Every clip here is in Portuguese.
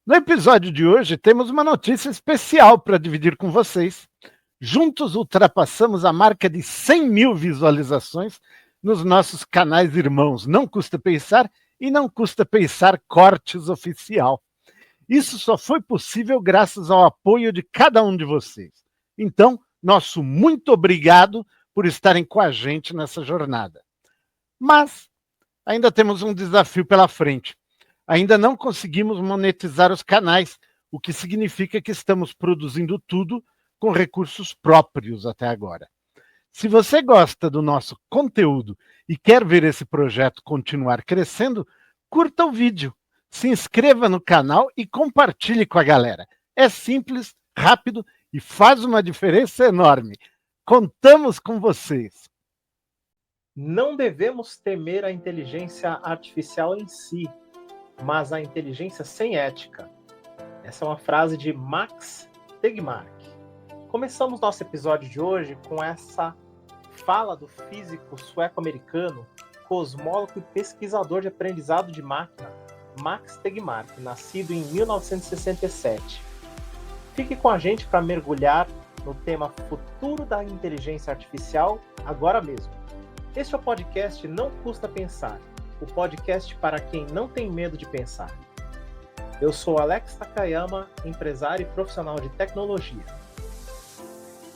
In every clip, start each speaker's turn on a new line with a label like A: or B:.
A: No episódio de hoje, temos uma notícia especial para dividir com vocês. Juntos ultrapassamos a marca de 100 mil visualizações nos nossos canais irmãos Não Custa Pensar e Não Custa Pensar Cortes Oficial. Isso só foi possível graças ao apoio de cada um de vocês. Então, nosso muito obrigado por estarem com a gente nessa jornada. Mas ainda temos um desafio pela frente. Ainda não conseguimos monetizar os canais, o que significa que estamos produzindo tudo com recursos próprios até agora. Se você gosta do nosso conteúdo e quer ver esse projeto continuar crescendo, curta o vídeo, se inscreva no canal e compartilhe com a galera. É simples, rápido e faz uma diferença enorme. Contamos com vocês.
B: Não devemos temer a inteligência artificial em si, mas a inteligência sem ética. Essa é uma frase de Max Tegmark. Começamos nosso episódio de hoje com essa fala do físico sueco-americano, cosmólogo e pesquisador de aprendizado de máquina, Max Tegmark, nascido em 1967. Fique com a gente para mergulhar no tema futuro da inteligência artificial agora mesmo. Este é o podcast Não Custa Pensar, o podcast para quem não tem medo de pensar. Eu sou Alex Takayama, empresário e profissional de tecnologia.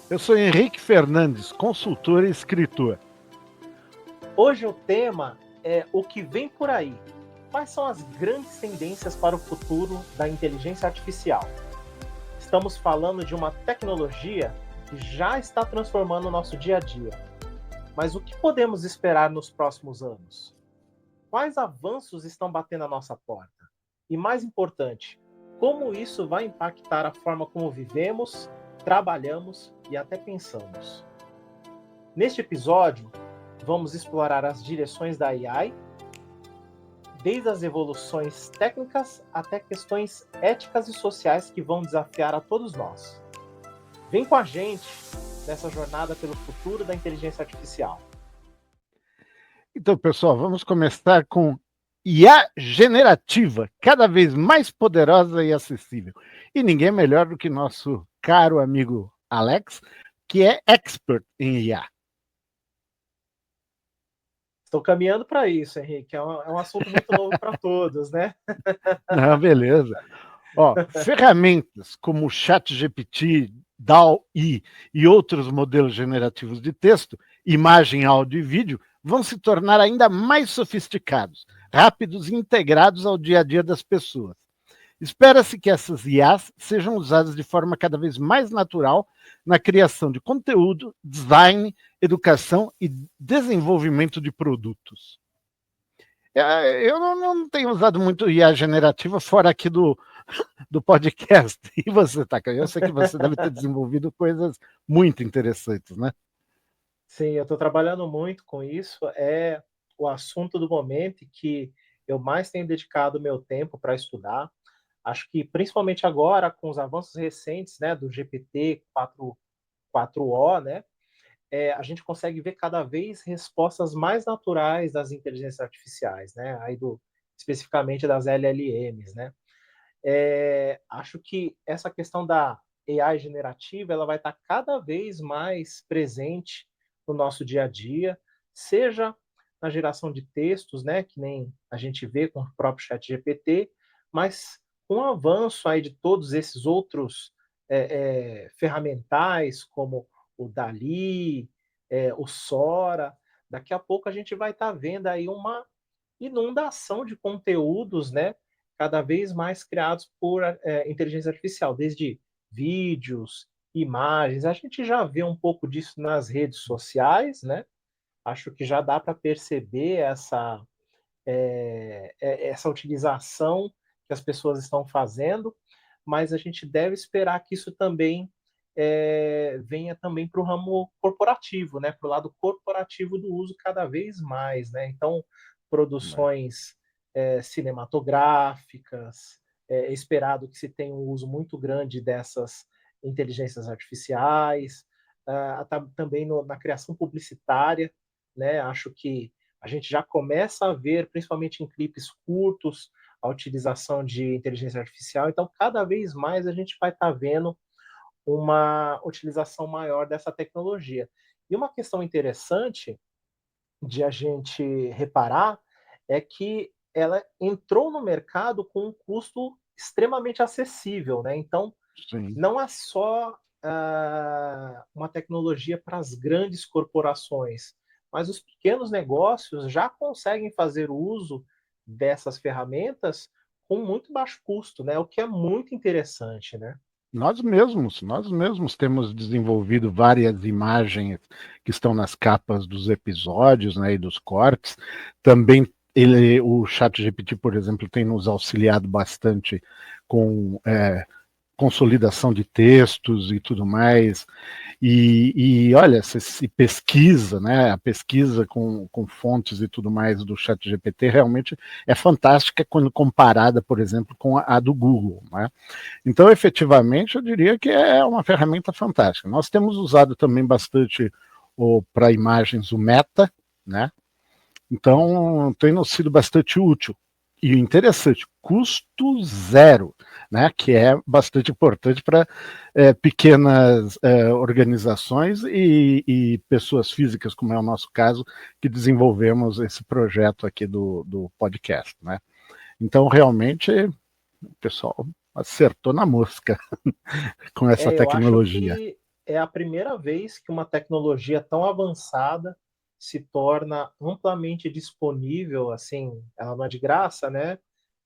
A: Eu sou Henrique Fernandes, consultor e escritor.
B: Hoje o tema é o que vem por aí. Quais são as grandes tendências para o futuro da inteligência artificial? Estamos falando de uma tecnologia que já está transformando o nosso dia a dia. Mas o que podemos esperar nos próximos anos? Quais avanços estão batendo à nossa porta? E mais importante, como isso vai impactar a forma como vivemos, trabalhamos e até pensamos? Neste episódio, vamos explorar as direções da AI, desde as evoluções técnicas até questões éticas e sociais que vão desafiar a todos nós. Vem com a gente nessa jornada pelo futuro da inteligência artificial.
A: Então, pessoal, vamos começar com IA generativa, cada vez mais poderosa e acessível. E ninguém melhor do que nosso caro amigo Alex, que é expert em IA.
B: Estou caminhando para isso, Henrique. É um assunto muito novo para todos, né?
A: Não, beleza. Ó, ferramentas como o ChatGPT, DALL-E e outros modelos generativos de texto, imagem, áudio e vídeo vão se tornar ainda mais sofisticados, rápidos e integrados ao dia a dia das pessoas. Espera-se que essas IAs sejam usadas de forma cada vez mais natural na criação de conteúdo, design, educação e desenvolvimento de produtos. Eu não tenho usado muito IA generativa fora aqui do podcast. E você, Taka? Eu sei que você deve ter desenvolvido coisas muito interessantes, né?
B: Sim, eu estou trabalhando muito com isso. É o assunto do momento que eu mais tenho dedicado meu tempo para estudar. Acho que principalmente agora, com os avanços recentes, né, do GPT 4o, né, a gente consegue ver cada vez respostas mais naturais das inteligências artificiais, né, especificamente das LLMs, né. Acho que essa questão da AI generativa ela vai estar cada vez mais presente no nosso dia a dia, seja na geração de textos, né, que nem a gente vê com o próprio ChatGPT, mas com o avanço aí de todos esses outros ferramentais, como o Dali, o Sora, daqui a pouco a gente vai estar vendo aí uma inundação de conteúdos, né, cada vez mais criados por inteligência artificial, desde vídeos, imagens. A gente já vê um pouco disso nas redes sociais, né? Acho que já dá para perceber essa utilização que as pessoas estão fazendo, mas a gente deve esperar que isso também venha também para o ramo corporativo, né? Para o lado corporativo do uso cada vez mais, né? Então, produções cinematográficas, é esperado que se tenha um uso muito grande dessas inteligências artificiais, também na criação publicitária, né? Acho que a gente já começa a ver, principalmente em clipes curtos, a utilização de inteligência artificial. Então, cada vez mais a gente vai estar vendo uma utilização maior dessa tecnologia. E uma questão interessante de a gente reparar é que ela entrou no mercado com um custo extremamente acessível, né? Então,
A: Sim.
B: não é só uma tecnologia para as grandes corporações, mas os pequenos negócios já conseguem fazer uso dessas ferramentas com muito baixo custo, né? O que é muito interessante, né?
A: Nós mesmos temos desenvolvido várias imagens que estão nas capas dos episódios, né, e dos cortes. Também o ChatGPT, por exemplo, tem nos auxiliado bastante com consolidação de textos e tudo mais. E olha, se pesquisa, né? A pesquisa com fontes e tudo mais do ChatGPT realmente é fantástica quando comparada, por exemplo, com a do Google, né? Então, efetivamente, eu diria que é uma ferramenta fantástica. Nós temos usado também bastante para imagens o Meta, né? Então, tem nos sido bastante útil. E interessante, custo zero, né? Que é bastante importante para pequenas organizações e pessoas físicas, como é o nosso caso, que desenvolvemos esse projeto aqui do podcast, né? Então, realmente, o pessoal acertou na mosca com essa
B: Eu acho
A: tecnologia.
B: que é a primeira vez que uma tecnologia tão avançada se torna amplamente disponível, assim, ela não é de graça, né?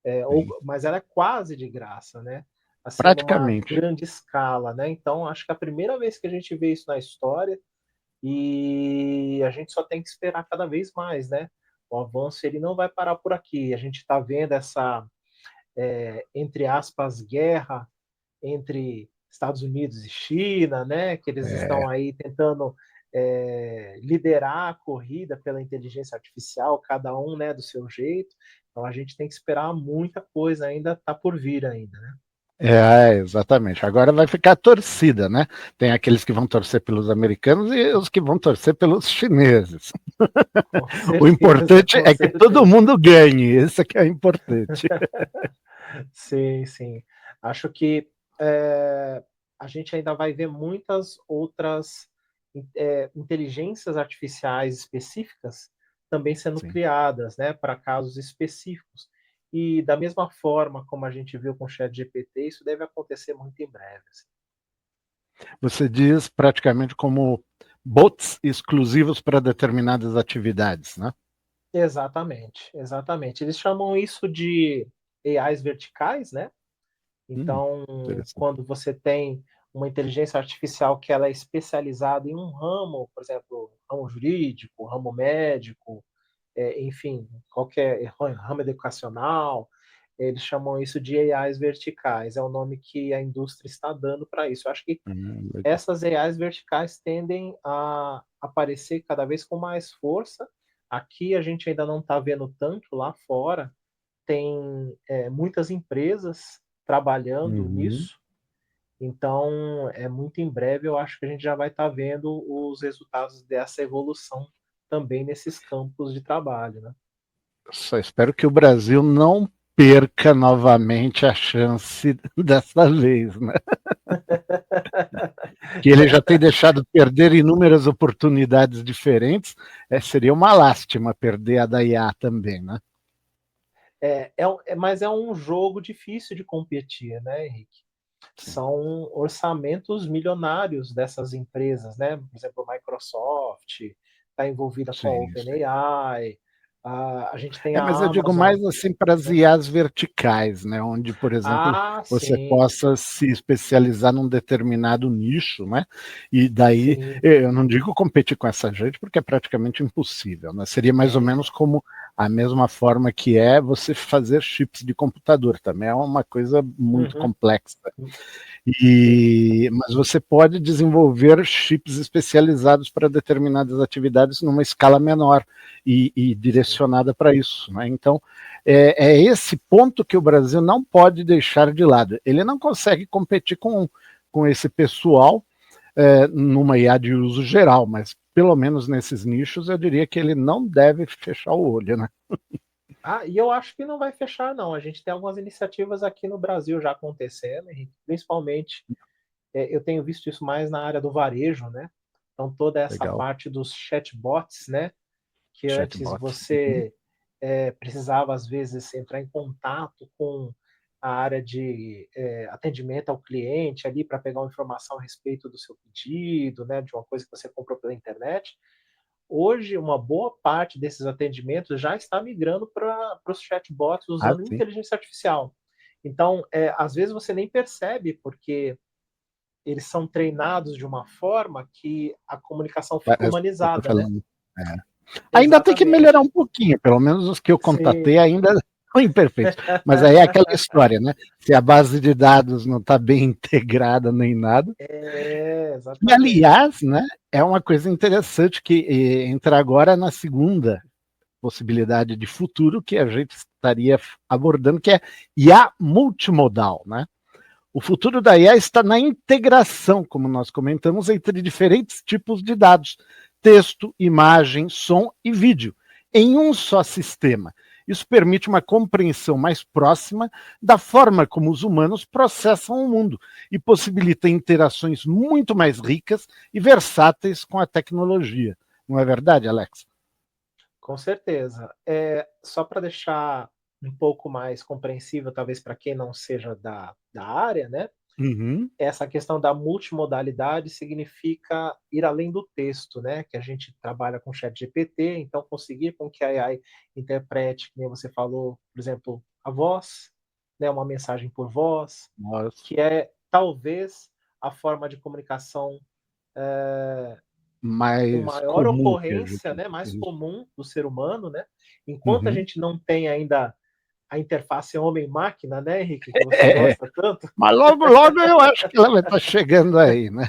A: Sim.
B: Mas ela é quase de graça, né? Assim, numa
A: Praticamente.
B: grande escala, né? Então, acho que é a primeira vez que a gente vê isso na história e a gente só tem que esperar cada vez mais, né? O avanço ele não vai parar por aqui. A gente está vendo essa, entre aspas, guerra entre Estados Unidos e China, né? Que eles
A: É,
B: estão aí tentando liderar a corrida pela inteligência artificial, cada um, né, do seu jeito. Então a gente tem que esperar muita coisa ainda tá por vir ainda, né?
A: exatamente. Agora vai ficar a torcida, né? Tem aqueles que vão torcer pelos americanos e os que vão torcer pelos chineses.
B: Com
A: O
B: certeza,
A: importante
B: com
A: é que todo
B: certeza.
A: mundo ganhe, isso é que é importante.
B: Sim, sim. Acho que é, a gente ainda vai ver muitas outras inteligências artificiais específicas também sendo
A: Sim.
B: criadas, né, para casos específicos. E da mesma forma como a gente viu com o ChatGPT, isso deve acontecer muito em breve, assim.
A: Você diz praticamente como bots exclusivos para determinadas atividades, né?
B: Exatamente, exatamente. Eles chamam isso de AIs verticais, né? Então,
A: Interessante.
B: quando você tem uma inteligência artificial que ela é especializada em um ramo, por exemplo, ramo jurídico, ramo médico, enfim, qualquer ramo educacional, eles chamam isso de AIs verticais, é o nome que a indústria está dando para isso. Eu acho que
A: Legal.
B: essas AIs verticais tendem a aparecer cada vez com mais força. Aqui a gente ainda não está vendo tanto, lá fora tem muitas empresas trabalhando
A: Uhum.
B: nisso. Então, muito em breve, eu acho que a gente já vai estar vendo os resultados dessa evolução também nesses campos de trabalho, né?
A: Só espero que o Brasil não perca novamente a chance dessa vez, né? Que ele já tem deixado perder inúmeras oportunidades diferentes, seria uma lástima perder a da IA também, né?
B: Mas é um jogo difícil de competir, né, Henrique?
A: Sim,
B: São orçamentos milionários dessas empresas, né? Por exemplo, a Microsoft está envolvida com a
A: sim, sim.
B: OpenAI, a gente tem a
A: Mas eu digo
B: Amazon,
A: mais assim para as
B: né?
A: IAs verticais, né? Onde, por exemplo,
B: Ah,
A: você
B: sim,
A: possa se especializar num determinado nicho, né? E daí,
B: sim.
A: eu não digo competir com essa gente, porque é praticamente impossível, né? Seria mais ou menos como a mesma forma que é você fazer chips de computador, também é uma coisa muito
B: Uhum,
A: complexa.
B: sim,
A: Mas você pode desenvolver chips especializados para determinadas atividades numa escala menor e
B: sim.
A: direcionada para isso, né? Então, é esse ponto que o Brasil não pode deixar de lado. Ele não consegue competir com esse pessoal numa IA de uso geral, mas pelo menos nesses nichos eu diria que ele não deve fechar o olho, né?
B: E eu acho que não vai fechar, não. A gente tem algumas iniciativas aqui no Brasil já acontecendo, Henrique, principalmente, eu tenho visto isso mais na área do varejo, né? Então, toda essa
A: Legal.
B: parte dos chatbots, né? Que antes
A: Chatbots. Uhum.
B: você precisava, às vezes, entrar em contato com a área de atendimento ao cliente ali para pegar uma informação a respeito do seu pedido, né? De uma coisa que você comprou pela internet. Hoje, uma boa parte desses atendimentos já está migrando para os chatbots
A: Ah,
B: usando
A: sim.
B: inteligência artificial. Então, às vezes você nem percebe, porque eles são treinados de uma forma que a comunicação fica
A: Parece que eu tô
B: humanizada, né?
A: falando. É. Ainda tem que melhorar
B: Exatamente.
A: um pouquinho, pelo menos os que eu contatei
B: Sim.
A: ainda são imperfeitos. Mas aí é aquela história, né? Se a base de dados não está bem integrada nem nada. E,
B: Exatamente.
A: aliás, né, é uma coisa interessante que entra agora na segunda possibilidade de futuro que a gente estaria abordando, que é IA multimodal, né? O futuro da IA está na integração, como nós comentamos, entre diferentes tipos de dados, texto, imagem, som e vídeo, em um só sistema. Isso permite uma compreensão mais próxima da forma como os humanos processam o mundo e possibilita interações muito mais ricas e versáteis com a tecnologia. Não é verdade, Alex?
B: Com certeza. Só para deixar um pouco mais compreensível, talvez para quem não seja da área, né?
A: Uhum.
B: Essa questão da multimodalidade significa ir além do texto, né? Que a gente trabalha com chat GPT, então conseguir com que a AI interprete, como você falou, por exemplo, a voz, né? Uma mensagem por voz,
A: Nossa.
B: que é talvez a forma de comunicação com
A: Mais
B: maior
A: comum que a
B: ocorrência,
A: gente.
B: né? Mais comum do ser humano, né? Enquanto a
A: Uhum.
B: gente não tem ainda a interface homem-máquina, né, Henrique, que você
A: É,
B: gosta tanto,
A: mas logo, logo eu acho que ela vai estar chegando aí, né?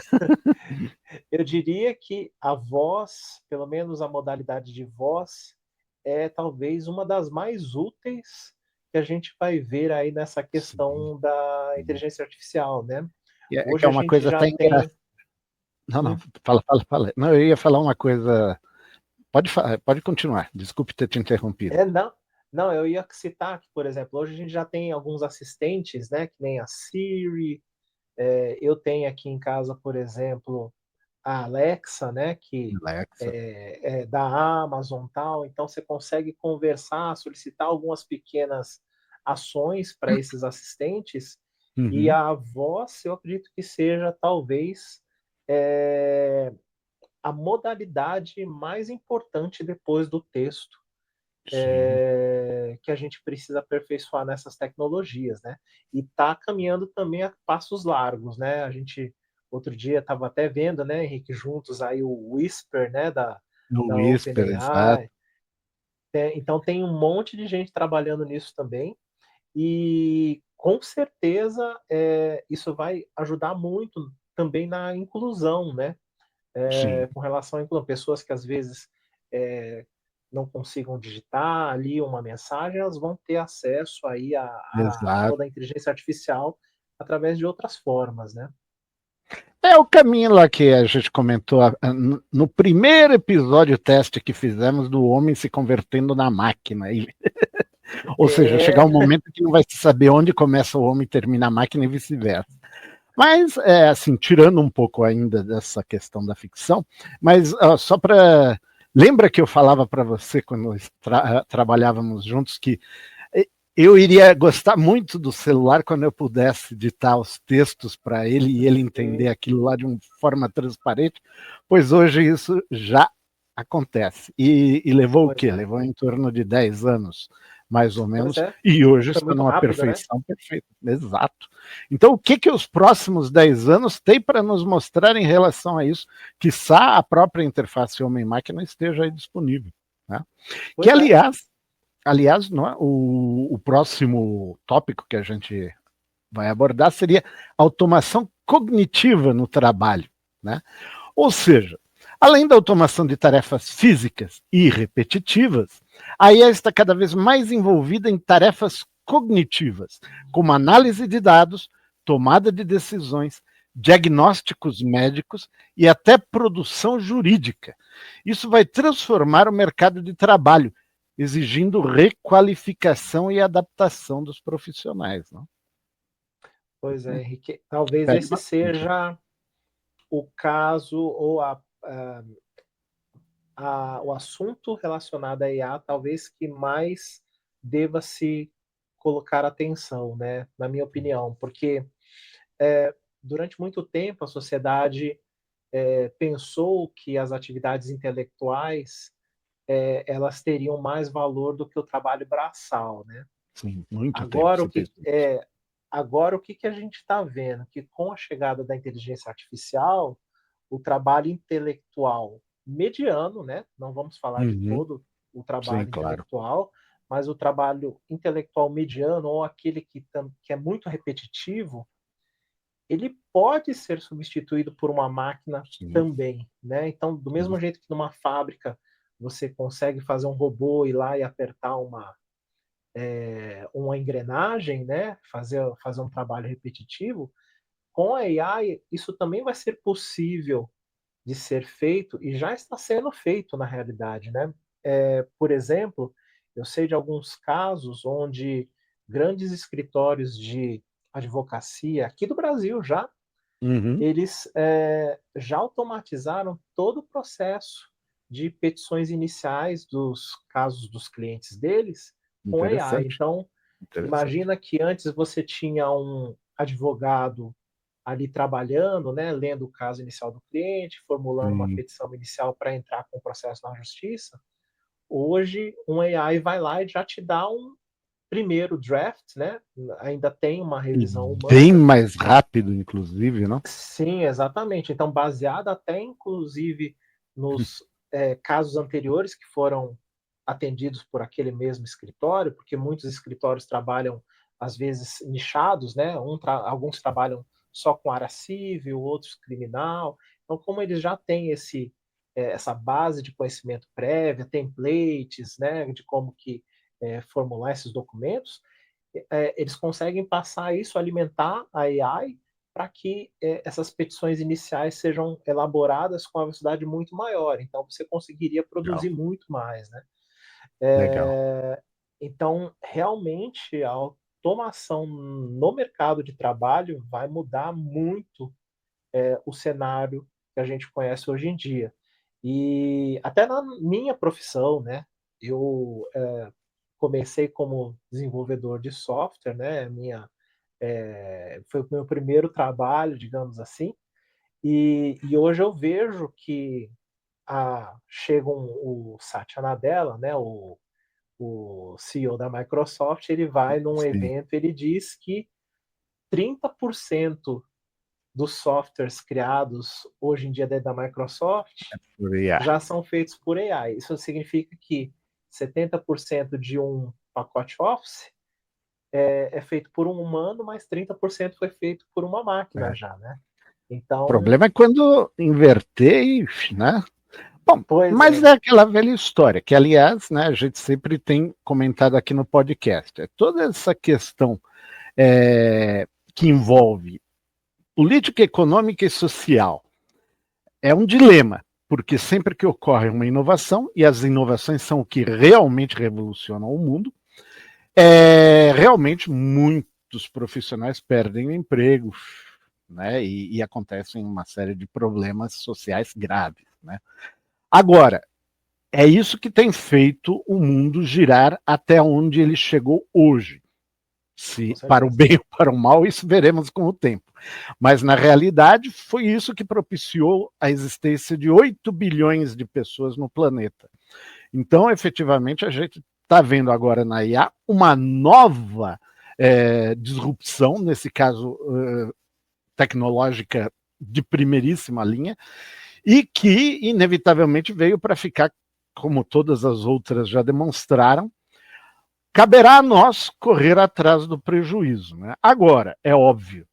B: eu diria que a voz, pelo menos a modalidade de voz, é talvez uma das mais úteis que a gente vai ver aí nessa
A: Sim.
B: questão da inteligência artificial, né?
A: Que
B: Hoje
A: é
B: a
A: uma
B: gente
A: coisa
B: já
A: até engraçada.
B: tem.
A: Não, não,
B: Hum,
A: fala. Não, eu ia falar uma coisa. Pode continuar. Desculpe ter te interrompido.
B: não, não, eu ia citar que, por exemplo, hoje a gente já tem alguns assistentes, né, que nem a Siri, eu tenho aqui em casa, por exemplo, a Alexa, né, que
A: Alexa.
B: é da Amazon tal, então você consegue conversar, solicitar algumas pequenas ações para esses assistentes, e
A: Uhum.
B: a voz eu acredito que seja talvez é, a modalidade mais importante depois do texto
A: Sim.
B: que a gente precisa aperfeiçoar nessas tecnologias, né? E está caminhando também a passos largos, né? A gente outro dia estava até vendo, né, Henrique, juntos aí o Whisper, né,
A: No
B: da
A: Whisper, exato.
B: OpenAI. Então tem um monte de gente trabalhando nisso também e com certeza isso vai ajudar muito também na inclusão, né?
A: Sim,
B: Com relação a pessoas que às vezes é, não consigam digitar ali uma mensagem, elas vão ter acesso aí a
A: exato.
B: toda a inteligência artificial através de outras formas, né?
A: É o caminho lá que a gente comentou no primeiro episódio teste que fizemos do homem se convertendo na máquina. Ou seja, chegar
B: É,
A: um momento que não vai se saber onde começa o homem e termina a máquina e vice-versa. Mas, assim, tirando um pouco ainda dessa questão da ficção, mas só para. Lembra que eu falava para você quando trabalhávamos juntos que eu iria gostar muito do celular quando eu pudesse ditar os textos para ele e ele entender
B: sim,
A: aquilo lá de uma forma transparente, pois hoje isso já acontece. E levou o
B: pois
A: quê?
B: é,
A: Levou em torno de 10 anos, mais ou
B: pois
A: menos,
B: é.
A: e hoje
B: Foi
A: está
B: muito
A: numa
B: rápido, né?
A: perfeição perfeita. Exato. Então, o que os próximos 10 anos têm para nos mostrar em relação a isso? Quiçá a própria interface homem-máquina esteja aí disponível. Né? Que,
B: Pois é,
A: aliás, não é? O próximo tópico que a gente vai abordar seria automação cognitiva no trabalho. Né? Ou seja, além da automação de tarefas físicas e repetitivas, a IA está cada vez mais envolvida em tarefas cognitivas, como análise de dados, tomada de decisões, diagnósticos médicos e até produção jurídica. Isso vai transformar o mercado de trabalho, exigindo requalificação e adaptação dos profissionais. Não?
B: Pois é, Henrique. Talvez
A: Pede
B: esse
A: bastante.
B: seja o caso ou o assunto relacionado à IA, talvez que mais deva se colocar atenção, né? Na minha opinião, porque durante muito tempo a sociedade pensou que as atividades intelectuais elas teriam mais valor do que o trabalho braçal, né?
A: Sim, muito tempo
B: Agora
A: se
B: o que
A: pensa isso.
B: agora o que que a gente está vendo? Que com a chegada da inteligência artificial, o trabalho intelectual mediano, né? Não vamos falar de
A: Uhum.
B: todo o
A: Sim,
B: trabalho
A: claro.
B: intelectual, mas o trabalho intelectual mediano ou aquele que é muito repetitivo, ele pode ser substituído por uma máquina
A: Sim.
B: também, né? Então, do
A: Sim.
B: mesmo jeito que numa fábrica você consegue fazer um robô ir lá e apertar uma engrenagem, né? Fazer um trabalho repetitivo, com a AI isso também vai ser possível de ser feito e já está sendo feito na realidade, né? Por exemplo, eu sei de alguns casos onde grandes escritórios de advocacia aqui do Brasil já
A: Uhum.
B: eles já automatizaram todo o processo de petições iniciais dos casos dos clientes deles com AI.
A: Interessante,
B: Então,
A: interessante.
B: imagina que antes você tinha um advogado ali trabalhando, né, lendo o caso inicial do cliente, formulando uma
A: Sim.
B: petição inicial para entrar com o processo na justiça. Hoje, um AI vai lá e já te dá um primeiro draft, né? Ainda tem uma
A: E
B: revisão
A: bem
B: humana.
A: mais rápido, inclusive, não?
B: Sim, exatamente. Então, baseada até inclusive nos casos anteriores que foram atendidos por aquele mesmo escritório, porque muitos escritórios trabalham, às vezes, nichados, né? Alguns trabalham só com área civil, outros criminal. Então, como eles já têm essa base de conhecimento prévia, templates, né, de como que formular esses documentos, eles conseguem passar isso, alimentar a AI para que essas petições iniciais sejam elaboradas com uma velocidade muito maior. Então, você conseguiria
A: Legal,
B: produzir muito mais, né?
A: legal.
B: Então, realmente, a automação no mercado de trabalho vai mudar muito o cenário que a gente conhece hoje em dia. E até na minha profissão, né? Eu comecei como desenvolvedor de software, né? Foi o meu primeiro trabalho, digamos assim, e hoje eu vejo que chega o Satya Nadella, né, o CEO da Microsoft, ele vai num
A: Sim,
B: evento, ele diz que 30% dos softwares criados hoje em dia dentro da Microsoft
A: por IA.
B: já são feitos por AI. Isso significa que 70% de um pacote Office é feito por um humano, mas 30% foi feito por uma máquina
A: É.
B: já, né?
A: O
B: Então,
A: problema é quando inverter, e, né? Bom,
B: pois
A: mas
B: é,
A: é aquela velha história, que, aliás, né, a gente sempre tem comentado aqui no podcast. É toda essa questão que envolve política econômica e social. É um dilema, porque sempre que ocorre uma inovação, e as inovações são o que realmente revolucionam o mundo, realmente muitos profissionais perdem o emprego, né, e acontecem uma série de problemas sociais graves. Né? Agora, é isso que tem feito o mundo girar até onde ele chegou hoje.
B: com
A: Se para o
B: certeza.
A: bem ou para o mal, isso veremos com o tempo. Mas, na realidade, foi isso que propiciou a existência de 8 bilhões de pessoas no planeta. Então, efetivamente, a gente está vendo agora na IA uma nova disrupção, nesse caso tecnológica de primeiríssima linha, e que, inevitavelmente, veio para ficar, como todas as outras já demonstraram. Caberá a nós correr atrás do prejuízo. Né? Agora, é óbvio,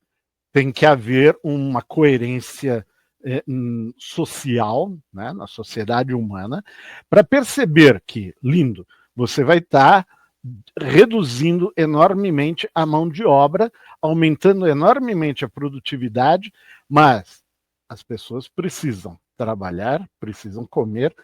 A: tem que haver uma coerência social, né, na sociedade humana, para perceber que, lindo, você vai estar reduzindo enormemente a mão de obra, aumentando enormemente a produtividade, mas as pessoas precisam trabalhar, precisam comer,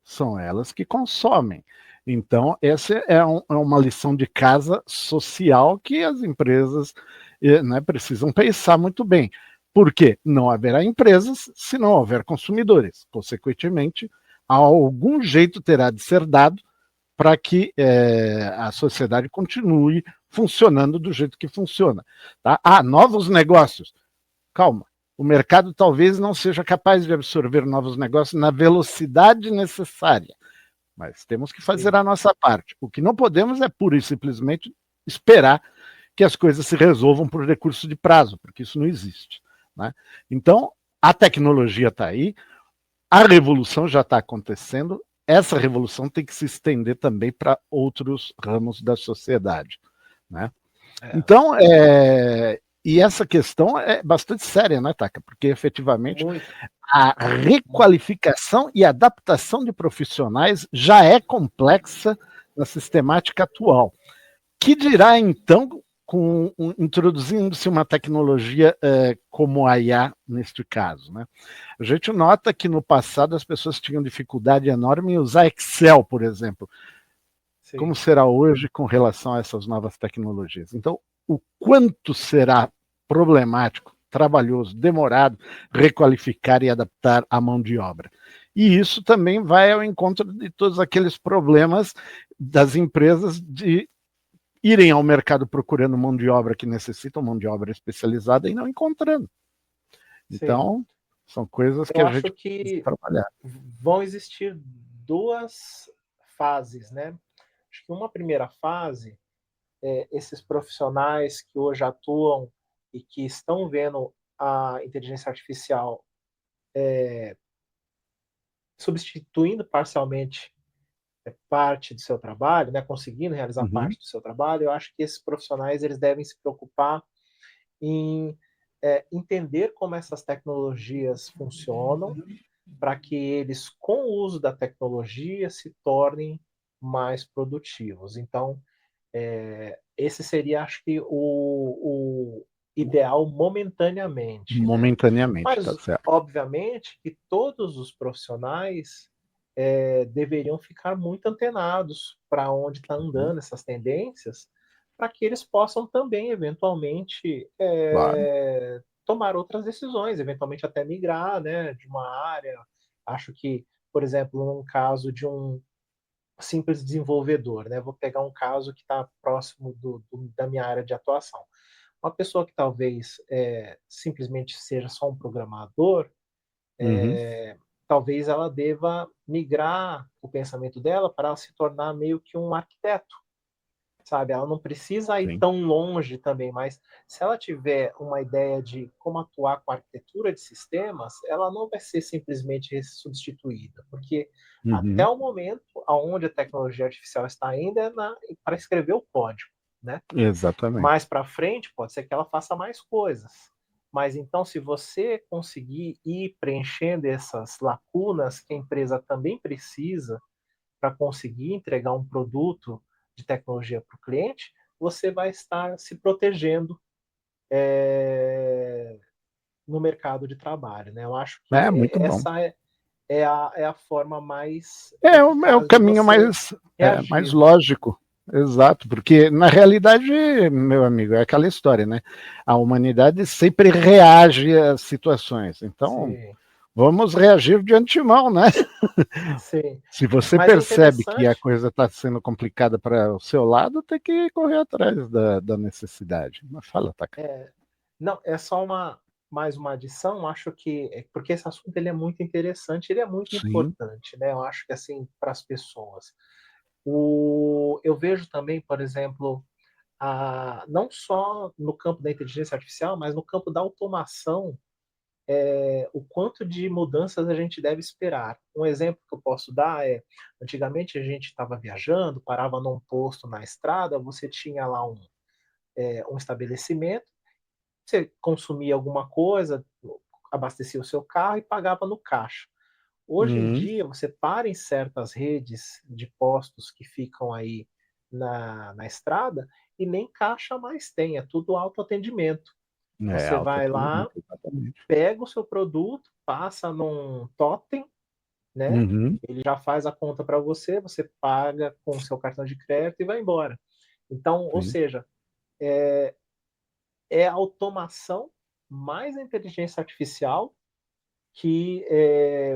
A: são elas que consomem. Então, essa é uma lição de casa social que as empresas, né, precisam pensar muito bem. Por quê? Não haverá empresas se não houver consumidores. Consequentemente, algum jeito terá de ser dado para que a sociedade continue funcionando do jeito que funciona. Tá? Novos negócios. Calma. O mercado talvez não seja capaz de absorver novos negócios na velocidade necessária, mas temos que fazer a nossa parte. O que não podemos é pura e simplesmente esperar que as coisas se resolvam por recurso de prazo, porque isso não existe. Né? Então, a tecnologia está aí, a revolução já está acontecendo, essa revolução tem que se estender também para outros ramos da sociedade. Né? Então, e essa questão é bastante séria, né, Taka? Porque efetivamente a requalificação e adaptação de profissionais já é complexa na sistemática atual. Que dirá, então, introduzindo-se uma tecnologia como a IA neste caso? Né? A gente nota que no passado as pessoas tinham dificuldade enorme em usar Excel, por exemplo. Sim. Como será hoje com relação a essas novas tecnologias? Então, o quanto será problemático, trabalhoso, demorado requalificar e adaptar a mão de obra. E isso também vai ao encontro de todos aqueles problemas das empresas de irem ao mercado procurando mão de obra que necessitam mão de obra especializada e não encontrando. Então, são coisas que a gente precisa trabalhar.
B: Vão existir duas fases, né? Acho que uma primeira fase, esses profissionais que hoje atuam e que estão vendo a inteligência artificial substituindo parcialmente parte do seu trabalho, né, conseguindo realizar parte do seu trabalho, eu acho que esses profissionais eles devem se preocupar em entender como essas tecnologias funcionam, para que eles, com o uso da tecnologia, se tornem mais produtivos. Então, esse seria, acho que, o ideal momentaneamente.
A: Momentaneamente,
B: né? Mas,
A: tá certo.
B: obviamente, que todos os profissionais deveriam ficar muito antenados para onde está andando essas tendências, para que eles possam também, eventualmente, tomar outras decisões, eventualmente até migrar, né, de uma área. Acho que, por exemplo, num caso de um simples desenvolvedor, né, vou pegar um caso que está próximo da minha área de atuação. Uma pessoa que talvez simplesmente seja só um programador, talvez ela deva migrar o pensamento dela para se tornar meio que um arquiteto, sabe? Ela não precisa ir tão longe também, mas se ela tiver uma ideia de como atuar com a arquitetura de sistemas, ela não vai ser simplesmente substituída, porque até o momento onde a tecnologia artificial está ainda é para escrever o código, né?
A: Exatamente.
B: Mais para frente, pode ser que ela faça mais coisas. Mas então, se você conseguir ir preenchendo essas lacunas que a empresa também precisa para conseguir entregar um produto de tecnologia para o cliente, você vai estar se protegendo no mercado de trabalho. Né? Eu acho que
A: muito
B: essa
A: bom.
B: é a forma mais
A: é o caminho mais lógico. Exato, porque na realidade, meu amigo, é aquela história, né? A humanidade sempre reage às situações. Então, vamos reagir de antemão, né?
B: Sim.
A: Se você percebe que a coisa está sendo complicada para o seu lado, tem que correr atrás da necessidade. Mas fala, Taka.
B: Não, é só mais uma adição. Acho que porque esse assunto ele é muito interessante, ele é muito importante, né? Eu acho que assim para as pessoas. Eu vejo também, por exemplo, não só no campo da inteligência artificial, mas no campo da automação, o quanto de mudanças a gente deve esperar. Um exemplo que eu posso dar é, antigamente a gente estava viajando, parava num posto na estrada, você tinha lá um estabelecimento, você consumia alguma coisa, abastecia o seu carro e pagava no caixa. Hoje em dia, você para em certas redes de postos que ficam aí na estrada e nem caixa mais tem, é tudo autoatendimento. Você vai lá, pega o seu produto, passa num totem né?
A: Uhum.
B: Ele já faz a conta para você, você paga com o seu cartão de crédito e vai embora. Então, ou
A: Sim.
B: seja, é a automação mais a inteligência artificial que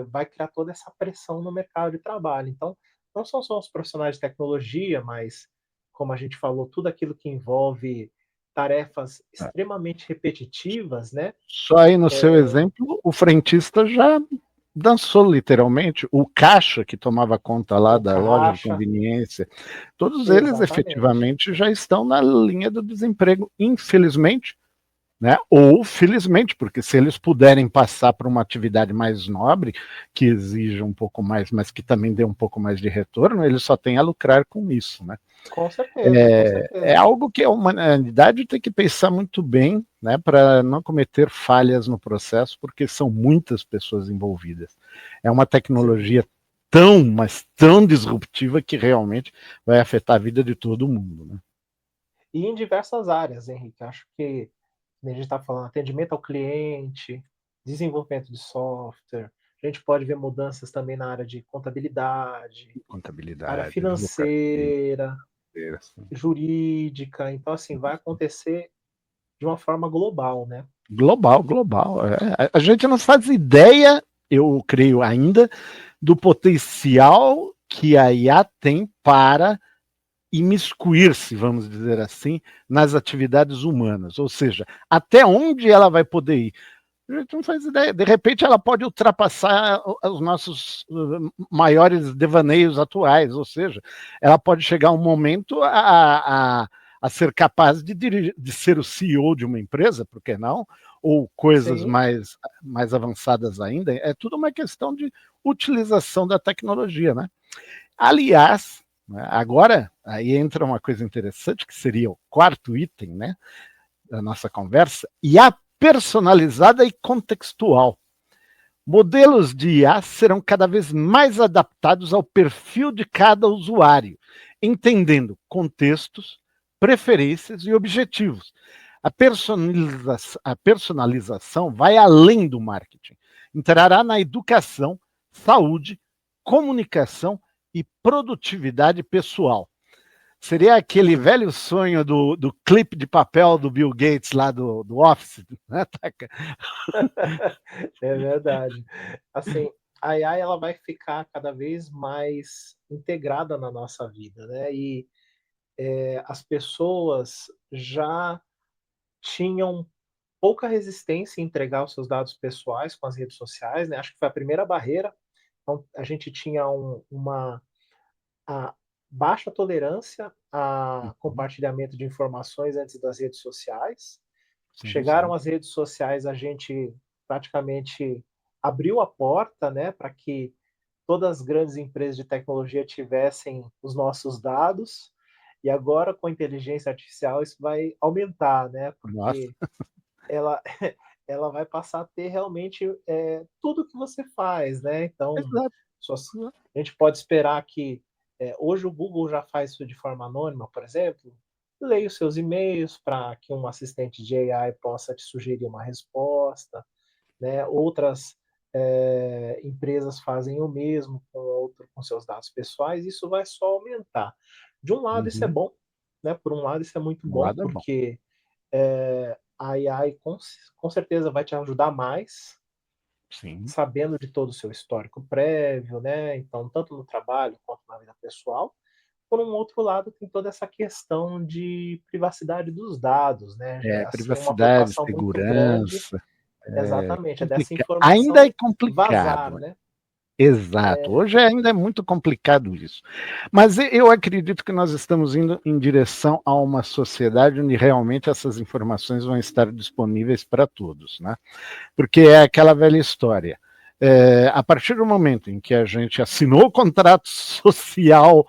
B: vai criar toda essa pressão no mercado de trabalho. Então, não são só os profissionais de tecnologia, mas, como a gente falou, tudo aquilo que envolve tarefas extremamente repetitivas, né?
A: Só aí no seu exemplo, o frentista já dançou literalmente. O caixa que tomava conta lá
B: O
A: da loja de
B: caixa,
A: conveniência, todos eles
B: exatamente.
A: efetivamente já estão na linha do desemprego, infelizmente, né? Ou felizmente, porque se eles puderem passar para uma atividade mais nobre, que exija um pouco mais, mas que também dê um pouco mais de retorno, eles só têm a lucrar com isso, né?
B: Com certeza, com
A: É
B: certeza.
A: algo que a humanidade tem que pensar muito bem, né, para não cometer falhas no processo, porque são muitas pessoas envolvidas. É uma
B: Sim.
A: tecnologia tão, mas tão disruptiva que realmente vai afetar a vida de todo mundo, né?
B: E em diversas áreas, Henrique. Acho que a gente está falando atendimento ao cliente, desenvolvimento de software. A gente pode ver mudanças também na área de contabilidade, área
A: Contabilidade, advocacia,
B: financeira,
A: assim.
B: jurídica. Então, assim, vai acontecer de uma forma global, né?
A: Global, global. A gente não faz ideia, eu creio ainda, do potencial que a IA tem para imiscuir-se, vamos dizer assim, nas atividades humanas. Ou seja, até onde ela vai poder ir? A gente não faz ideia. De repente, ela pode ultrapassar os nossos maiores devaneios atuais. Ou seja, ela pode chegar um momento a ser capaz de ser o CEO de uma empresa, por que não? Ou coisas
B: Sim,
A: mais avançadas ainda. É tudo uma questão de utilização da tecnologia, né? Aliás, agora aí entra uma coisa interessante que seria o quarto item, né, da nossa conversa, e a personalizada e contextual. Modelos de IA serão cada vez mais adaptados ao perfil de cada usuário, entendendo contextos, preferências e objetivos. A personalização vai além do marketing. Entrará na educação, saúde, comunicação e produtividade pessoal. Seria aquele velho sonho do clipe de papel do Bill Gates lá do Office, né, Taca?
B: é verdade. Assim, a AI ela vai ficar cada vez mais integrada na nossa vida, né? E as pessoas já tinham pouca resistência em entregar os seus dados pessoais com as redes sociais, né? Acho que foi a primeira barreira. Então, a gente tinha uma a baixa tolerância a
A: Uhum.
B: compartilhamento de informações antes das redes sociais.
A: Sim,
B: Chegaram
A: sim.
B: as redes sociais, a gente praticamente abriu a porta, né, para que todas as grandes empresas de tecnologia tivessem os nossos dados. E agora, com a inteligência artificial, isso vai aumentar, né,
A: Nossa,
B: porque ela ela vai passar a ter realmente, tudo que você faz, né. Então,
A: exato.
B: suas a gente pode esperar que, hoje o Google já faz isso de forma anônima, por exemplo, leia os seus e-mails para que um assistente de AI possa te sugerir uma resposta, né. Outras, empresas fazem o mesmo com seus dados pessoais, isso vai só aumentar. De um lado isso é
A: Uhum.
B: bom, né, por um lado isso é muito
A: Um
B: bom,
A: lado é bom.
B: porque a AI com certeza vai te ajudar mais,
A: Sim.
B: sabendo de todo o seu histórico prévio, né? Então, tanto no trabalho quanto na vida pessoal. Por um outro lado, tem toda essa questão de privacidade dos dados, né?
A: É,
B: Assim, uma
A: privacidade,
B: preocupação muito grande,
A: segurança,
B: exatamente, é dessa
A: ainda é
B: informação vazar,
A: complicado.
B: né?
A: Exato. Hoje ainda é muito complicado isso. Mas eu acredito que nós estamos indo em direção a uma sociedade onde realmente essas informações vão estar disponíveis para todos, né? Porque é aquela velha história. A partir do momento em que a gente assinou o contrato social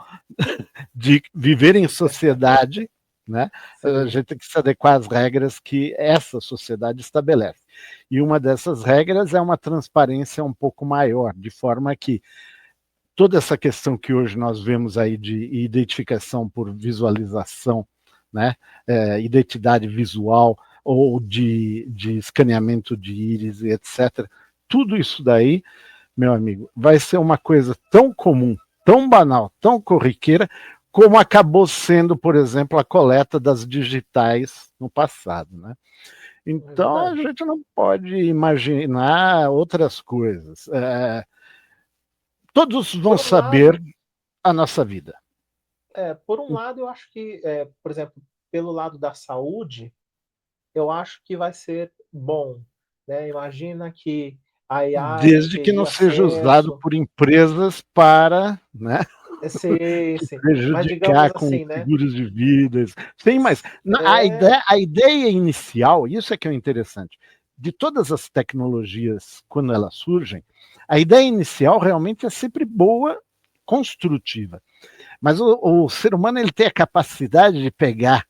A: de viver em sociedade, né, a
B: Sim,
A: gente tem que se adequar às regras que essa sociedade estabelece. E uma dessas regras é uma transparência um pouco maior, de forma que toda essa questão que hoje nós vemos aí de identificação por visualização, né, identidade visual ou de escaneamento de íris, etc., tudo isso daí meu amigo, vai ser uma coisa tão comum, tão banal, tão corriqueira, como acabou sendo, por exemplo, a coleta das digitais no passado, né?
B: É
A: Então a
B: verdade.
A: gente não pode imaginar outras coisas. Todos vão
B: Por um
A: saber
B: lado,
A: a nossa vida.
B: eu acho que, por exemplo, pelo lado da saúde, eu acho que vai ser bom, né? Imagina que a IA
A: Desde que não
B: teria
A: seja usado
B: acesso,
A: por empresas para, né,
B: sim, mas
A: prejudicar
B: digamos
A: com
B: assim, né?
A: seguros de vidas. Sim, mas
B: É,
A: a ideia inicial, isso é que é interessante, de todas as tecnologias, quando elas surgem, a ideia inicial realmente é sempre boa, construtiva. Mas o ser humano ele tem a capacidade de pegar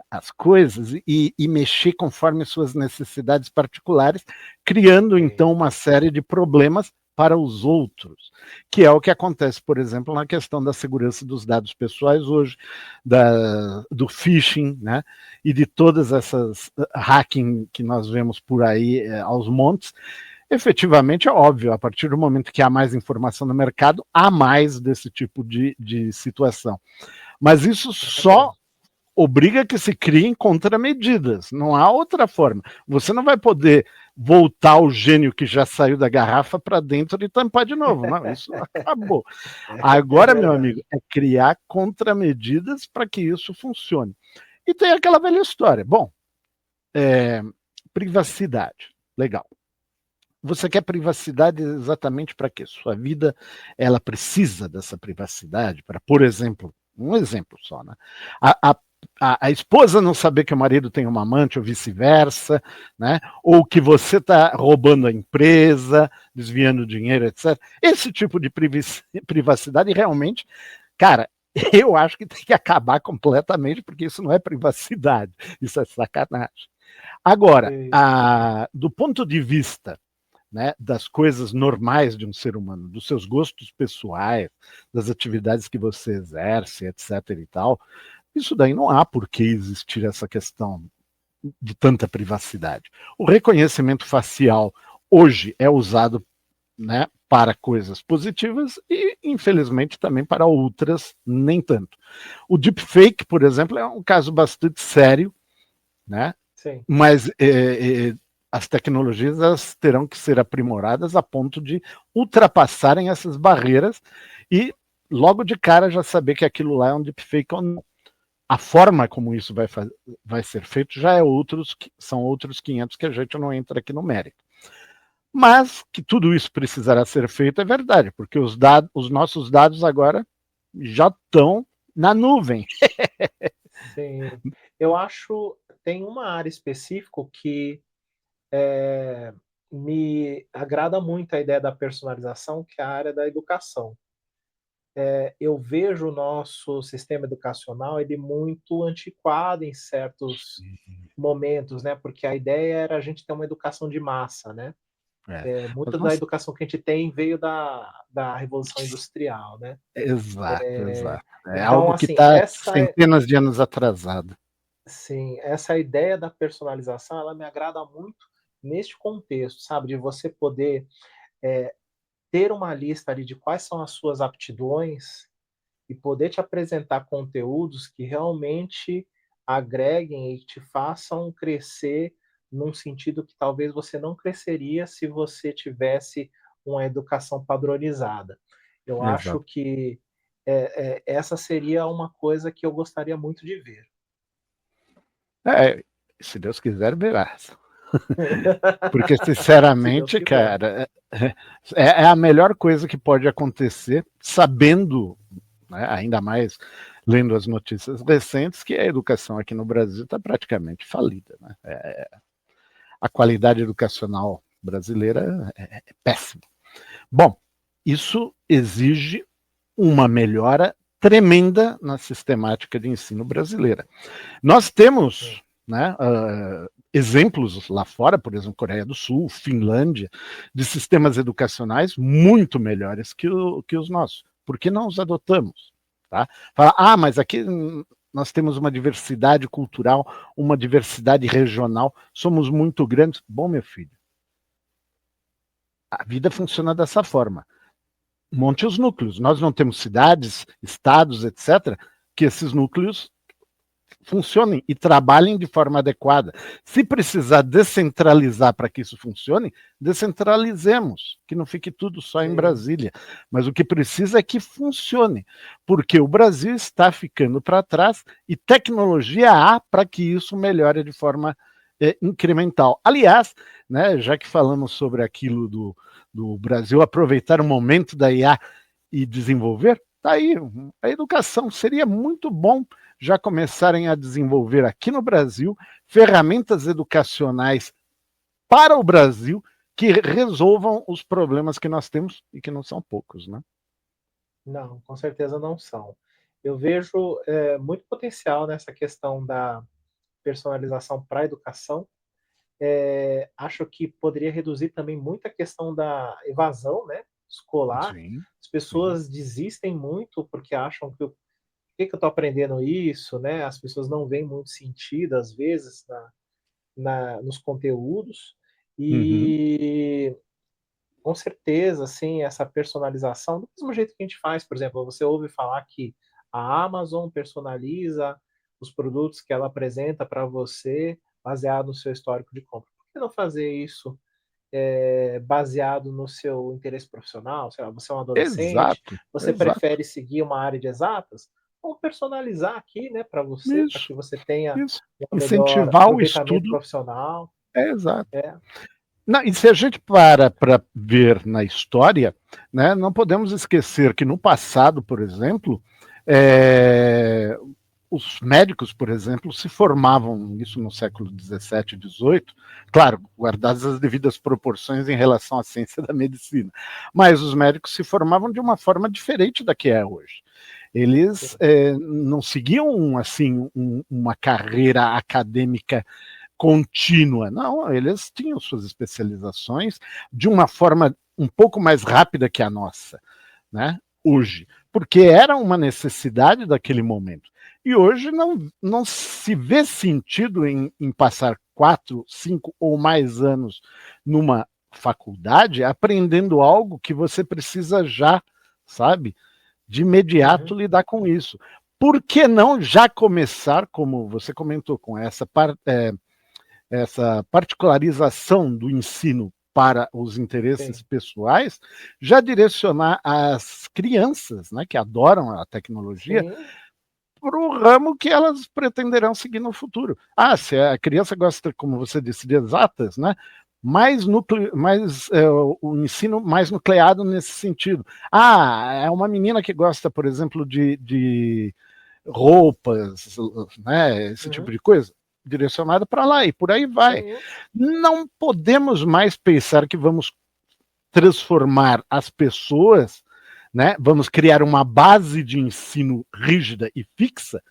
A: as coisas e mexer conforme suas necessidades particulares, criando
B: sim,
A: então uma série de problemas para os outros, que é o que acontece, por exemplo, na questão da segurança dos dados pessoais hoje, do phishing, né, e de todas essas hacking que nós vemos por aí aos montes. Efetivamente é óbvio, a partir do momento que há mais informação no mercado, há mais desse tipo de situação. Mas isso
B: com
A: só
B: certeza.
A: obriga que se criem contramedidas. Não há outra forma. Você não vai poder voltar o gênio que já saiu da garrafa para dentro e tampar de novo. Não, isso acabou.
B: É
A: Agora, meu amigo,
B: verdade.
A: é criar contramedidas para que isso funcione. E tem aquela velha história. Bom, é, privacidade. Legal. Você quer privacidade exatamente para quê? Sua vida, ela precisa dessa privacidade para, por exemplo, um exemplo só, né? A, a, a esposa não saber que o marido tem uma amante ou vice-versa, né? Ou que você está roubando a empresa, desviando dinheiro, etc. Esse tipo de privacidade realmente, cara, eu acho que tem que acabar completamente, porque isso não é privacidade, isso é sacanagem. Agora,
B: Sim,
A: do ponto de vista, né, das coisas normais de um ser humano, dos seus gostos pessoais, das atividades que você exerce, etc. e tal, isso daí não há por que existir essa questão de tanta privacidade. O reconhecimento facial hoje é usado, né, para coisas positivas e, infelizmente, também para outras nem tanto. O deepfake, por exemplo, é um caso bastante sério, né?
B: sim.
A: Mas as tecnologias elas terão que ser aprimoradas a ponto de ultrapassarem essas barreiras e logo de cara já saber que aquilo lá é um deepfake ou não. A forma como isso vai ser feito já é são outros 500 que a gente não entra aqui no mérito. Mas que tudo isso precisará ser feito é verdade, porque os nossos dados agora já estão na nuvem.
B: Sim. Eu acho, tem uma área específica que me agrada muito a ideia da personalização, que é a área da educação. Eu vejo o nosso sistema educacional ele muito antiquado em certos momentos, né? Porque a ideia era a gente ter uma educação de massa, né?
A: É. Mas
B: Muito da
A: nós,
B: educação que a gente tem veio da Revolução Industrial, né?
A: exato, exato. É
B: Então,
A: algo que
B: assim,
A: está centenas de anos atrasado.
B: sim, essa ideia da personalização, ela me agrada muito neste contexto, sabe? De você poder eh, ter uma lista ali de quais são as suas aptidões e poder te apresentar conteúdos que realmente agreguem e te façam crescer num sentido que talvez você não cresceria se você tivesse uma educação padronizada. Eu acho
A: Exato.
B: que essa seria uma coisa que eu gostaria muito de ver.
A: É, se Deus quiser, verá. Porque,
B: Se Deus
A: sinceramente,
B: quiser.
A: cara, é a melhor coisa que pode acontecer, sabendo, né, ainda mais lendo as notícias recentes, que a educação aqui no Brasil está praticamente falida. Né? A qualidade educacional brasileira é péssima. Bom, isso exige uma melhora tremenda na sistemática de ensino brasileira. Nós temos, né, exemplos lá fora, por exemplo, Coreia do Sul, Finlândia, de sistemas educacionais muito melhores que os nossos. Por que não os adotamos? Tá? Fala, mas aqui nós temos uma diversidade cultural, uma diversidade regional, somos muito grandes. Bom, meu filho, A vida funciona dessa forma. Monte os núcleos. Nós não temos cidades, estados, etc., que esses núcleos funcionem e trabalhem de forma adequada. Se precisar descentralizar para que isso funcione, descentralizemos, que não fique tudo só em Brasília. Mas o que precisa é que funcione, porque o Brasil está ficando para trás e tecnologia há para que isso melhore de forma incremental. Aliás, né, já que falamos sobre aquilo do Brasil aproveitar o momento da IA e desenvolver, tá aí, a educação seria muito bom já começarem a desenvolver aqui no Brasil ferramentas educacionais para o Brasil que resolvam os problemas que nós temos e que não são poucos, né?
B: Não, com certeza não são. Eu vejo muito potencial nessa questão da personalização para a educação. Acho que poderia reduzir também muito a questão da evasão, né, escolar.
A: Sim,
B: As pessoas desistem muito porque acham que por que eu estou aprendendo isso, né? As pessoas não veem muito sentido, às vezes, nos conteúdos.
A: uhum.
B: E, com certeza, assim, essa personalização, do mesmo jeito que a gente faz, por exemplo, você ouve falar que a Amazon personaliza os produtos que ela apresenta para você baseado no seu histórico de compra. Por que não fazer isso baseado no seu interesse profissional? Sei lá, você é um adolescente,
A: Exato,
B: você
A: exato.
B: prefere seguir uma área de exatas? Vamos personalizar aqui, né, para você, para
A: Isso,
B: que você tenha
A: isso.
B: um melhor
A: Incentivar o
B: aproveitamento
A: estudo,
B: profissional.
A: exato.
B: É.
A: Não, e se a gente para ver na história, né, não podemos esquecer que no passado, por exemplo, os médicos, por exemplo, se formavam, isso no século XVII e XVIII, claro, guardadas as devidas proporções em relação à ciência da medicina, mas os médicos se formavam de uma forma diferente da que é hoje. Eles não seguiam assim uma carreira acadêmica contínua, não, eles tinham suas especializações de uma forma um pouco mais rápida que a nossa, né? Hoje, porque era uma necessidade daquele momento. E hoje não se vê sentido em passar 4, 5 ou mais anos numa faculdade aprendendo algo que você precisa já, sabe, de imediato lidar com isso. Por que não já começar, como você comentou, com essa particularização do ensino para os interesses pessoais, já direcionar as crianças, né, que adoram a tecnologia, para o ramo que elas pretenderão seguir no futuro. Ah, se a criança gosta, como você disse, de exatas, né, o ensino mais nucleado nesse sentido. Ah, é uma menina que gosta, por exemplo, de roupas, né, esse tipo de coisa, direcionada para lá e por aí vai. Não podemos mais pensar que vamos transformar as pessoas, né? Vamos criar uma base de ensino rígida e fixa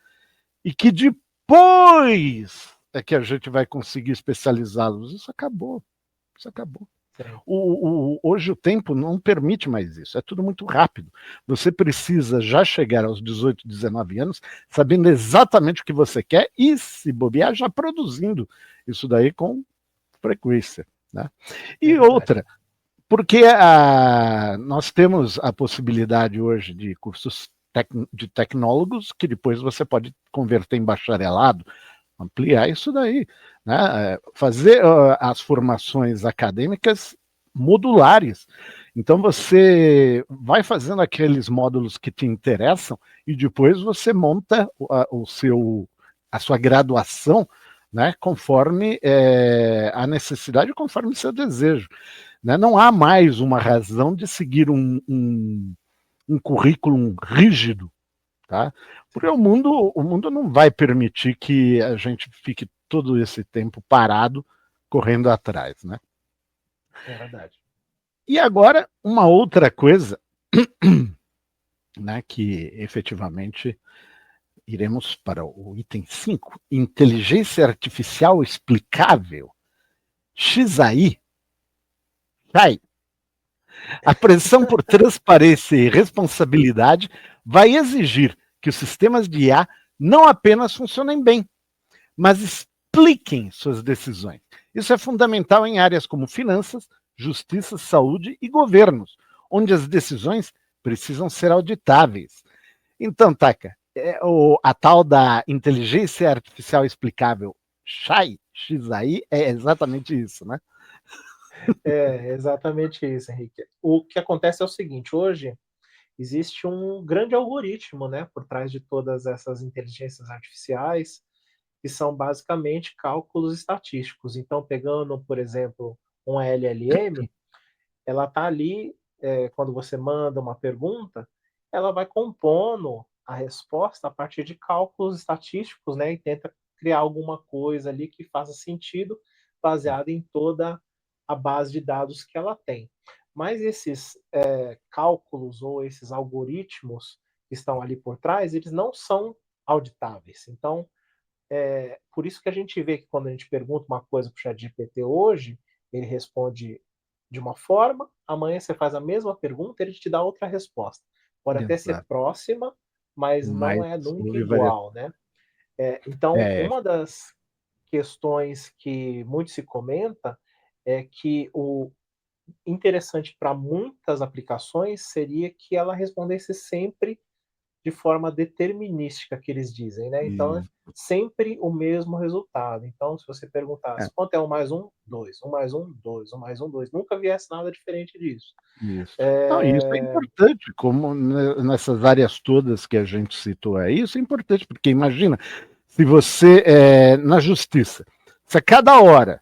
A: e que depois é que a gente vai conseguir especializá-los. Isso acabou. Isso acabou. Hoje o tempo não permite mais isso, é tudo muito rápido. Você precisa já chegar aos 18, 19 anos sabendo exatamente o que você quer e, se bobear, já produzindo isso daí com frequência. Né? E outra, porque nós temos a possibilidade hoje de cursos de tecnólogos que depois você pode converter em bacharelado, ampliar isso daí, né? Fazer as formações acadêmicas modulares. Então você vai fazendo aqueles módulos que te interessam e depois você monta a sua graduação, né, conforme a necessidade, conforme o seu desejo. Né? Não há mais uma razão de seguir um currículo rígido, tá? Porque o mundo não vai permitir que a gente fique todo esse tempo parado correndo atrás, né?
B: É verdade.
A: E agora, uma outra coisa, né, que efetivamente iremos para o item 5, inteligência artificial explicável, XAI, XAI. A pressão por transparência e responsabilidade vai exigir que os sistemas de IA não apenas funcionem bem, mas expliquem suas decisões. Isso é fundamental em áreas como finanças, justiça, saúde e governos, onde as decisões precisam ser auditáveis. Então, Taca, a tal da inteligência artificial explicável, XAI, é exatamente isso, né?
B: É exatamente isso, Henrique. O que acontece é o seguinte, hoje existe um grande algoritmo, né, por trás de todas essas inteligências artificiais, que são basicamente cálculos estatísticos. Então, pegando, por exemplo, um LLM, ela está ali, quando você manda uma pergunta, ela vai compondo a resposta a partir de cálculos estatísticos, né, e tenta criar alguma coisa ali que faça sentido, baseado em toda a base de dados que ela tem. Mas esses cálculos ou esses algoritmos que estão ali por trás, eles não são auditáveis. Então, por isso que a gente vê que quando a gente pergunta uma coisa para o ChatGPT hoje, ele responde de uma forma, amanhã você faz a mesma pergunta, ele te dá outra resposta. Pode até ser
A: Exato.
B: próxima, mas não
A: Mas
B: é nunca
A: houve variação.
B: igual, né? Então,
A: É,
B: uma das questões que muito se comenta é que o interessante para muitas aplicações seria que ela respondesse sempre de forma determinística, que eles dizem, né? Então, é
A: isso,
B: sempre o mesmo resultado. Então, se você
A: é,
B: perguntasse quanto é 1 mais 1, 2, 1 mais 1, 2, 1 mais 1, 2, nunca viesse nada diferente disso.
A: isso. Não, isso é
B: É...
A: importante, como nessas áreas todas que a gente citou aí, isso é importante, porque imagina, se você, na justiça, se a cada hora,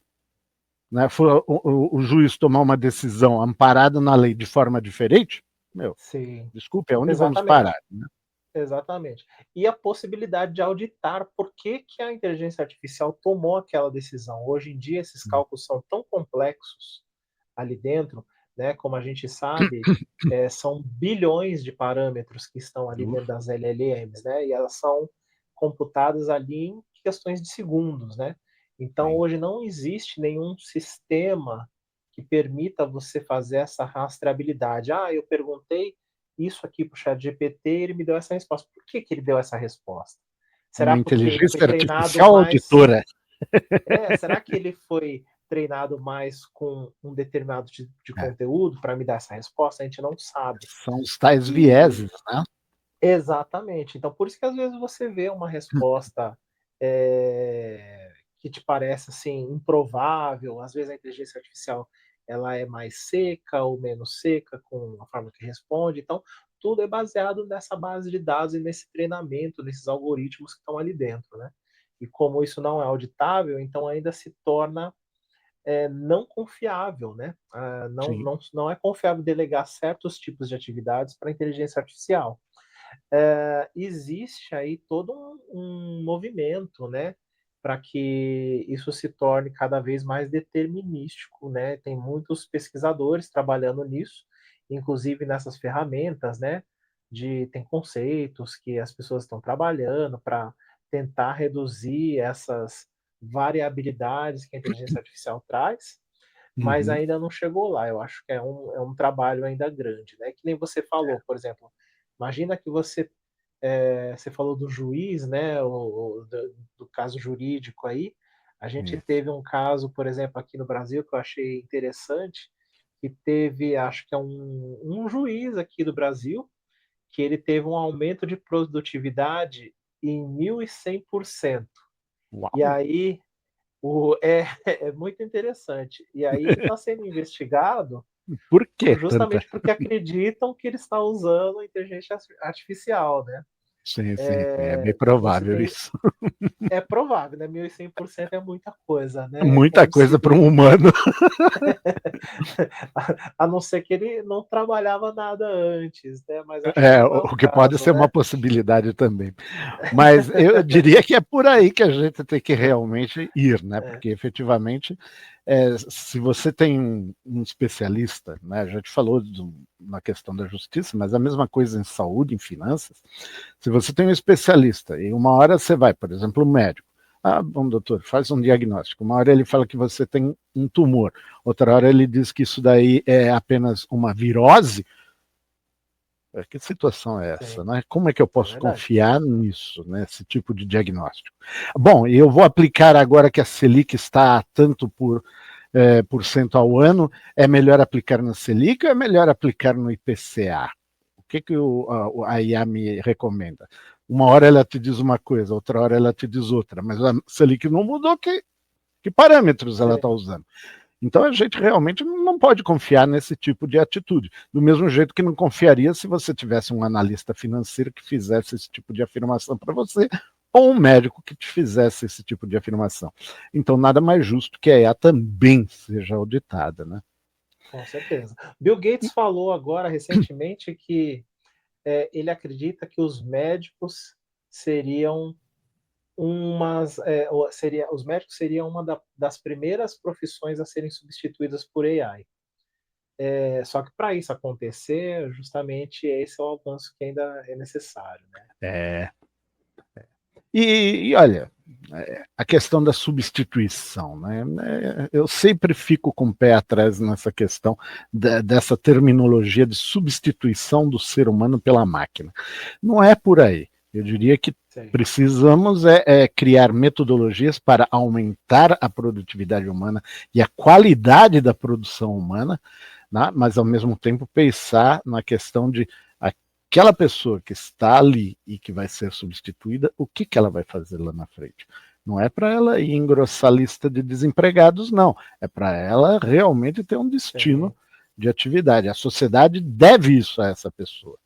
A: né, for o juiz tomar uma decisão amparada na lei de forma diferente, meu,
B: Sim,
A: desculpe, aonde vamos parar?
B: exatamente. Exatamente. E a possibilidade de auditar por que, que a inteligência artificial tomou aquela decisão. Hoje em dia, esses cálculos são tão complexos ali dentro, né? Como a gente sabe, são bilhões de parâmetros que estão ali dentro das LLMs, né? E elas são computadas ali em questões de segundos, né? Então,
A: Sim.
B: hoje não existe nenhum sistema que permita você fazer essa rastreabilidade. Ah, eu perguntei isso aqui para o ChatGPT, ele me deu essa resposta. Por que, que ele deu essa resposta? Será
A: Uma
B: porque ele foi
A: inteligência
B: treinado
A: artificial
B: mais.
A: auditora.
B: Será que ele foi treinado mais com um determinado tipo de
A: É,
B: conteúdo para me dar essa resposta? A gente não sabe.
A: são os tais
B: E
A: vieses, né?
B: exatamente. Então, por isso que às vezes você vê uma resposta que te parece assim improvável. Às vezes a inteligência artificial ela é mais seca ou menos seca com a forma que responde. Então, tudo é baseado nessa base de dados e nesse treinamento, nesses algoritmos que estão ali dentro, né? E como isso não é auditável, então ainda se torna não confiável, né?
A: Sim.
B: Não é confiável delegar certos tipos de atividades para a inteligência artificial. Existe aí todo um movimento, né, para que isso se torne cada vez mais determinístico, né? Tem muitos pesquisadores trabalhando nisso, inclusive nessas ferramentas, né? Tem conceitos que as pessoas estão trabalhando para tentar reduzir essas variabilidades que a inteligência artificial traz, mas
A: Uhum.
B: ainda não chegou lá. Eu acho que é um trabalho ainda grande, né? Que nem você falou, por exemplo, imagina que você falou do juiz, né, do caso jurídico aí. A gente
A: Isso.
B: teve um caso, por exemplo, aqui no Brasil, que eu achei interessante, que teve, acho que é um juiz aqui do Brasil, que ele teve um aumento de produtividade em 1.100%. E
A: Uau!
B: aí, é muito interessante. E aí ele está sendo investigado
A: Por que tanta?
B: justamente porque acreditam que ele está usando a inteligência artificial, né?
A: Sim, sim, é bem
B: Você
A: provável
B: tem
A: isso.
B: É provável, né? 1.100% é muita coisa, né? É
A: Muita
B: como se
A: coisa para um humano.
B: a não ser que ele não trabalhava nada antes, né? Mas acho que
A: É,
B: não é o
A: o que pode
B: caso,
A: ser uma
B: né?
A: possibilidade também. Mas eu diria que é por aí que a gente tem que realmente ir, né?
B: É,
A: Porque efetivamente, se você tem um especialista, né? A gente falou na questão da justiça, mas a mesma coisa em saúde, em finanças. Se você tem um especialista e uma hora você vai, por exemplo, um médico. Ah, bom, doutor, faz um diagnóstico. Uma hora ele fala que você tem um tumor, outra hora ele diz que isso daí é apenas uma virose. Que situação é essa,
B: sim,
A: né? Como é que eu
B: é
A: posso
B: verdade.
A: confiar nisso, nesse tipo de diagnóstico? Bom, eu vou aplicar agora que a Selic está tanto por por cento ao ano, é melhor aplicar na Selic ou é melhor aplicar no IPCA? O que a IA me recomenda? Uma hora ela te diz uma coisa, outra hora ela te diz outra, mas a Selic não mudou, que parâmetros ela está usando? Então a gente realmente não pode confiar nesse tipo de atitude. Do mesmo jeito que não confiaria se você tivesse um analista financeiro que fizesse esse tipo de afirmação para você, ou um médico que te fizesse esse tipo de afirmação. Então nada mais justo que a EA também seja auditada, né?
B: Com certeza. Bill Gates falou agora recentemente que ele acredita que os médicos seriam os médicos seriam das primeiras profissões a serem substituídas por AI. Só que para isso acontecer, justamente esse é o avanço que ainda é necessário, né?
A: É. E olha, a questão da substituição, né? Eu sempre fico com o pé atrás nessa questão dessa terminologia de substituição do ser humano pela máquina. Não é por aí. Eu diria que
B: Sim.
A: precisamos criar metodologias para aumentar a produtividade humana e a qualidade da produção humana, né? Mas ao mesmo tempo pensar na questão de aquela pessoa que está ali e que vai ser substituída, o que ela vai fazer lá na frente? Não é para ela ir engrossar a lista de desempregados, não. É para ela realmente ter um destino de atividade. A sociedade deve isso a essa pessoa.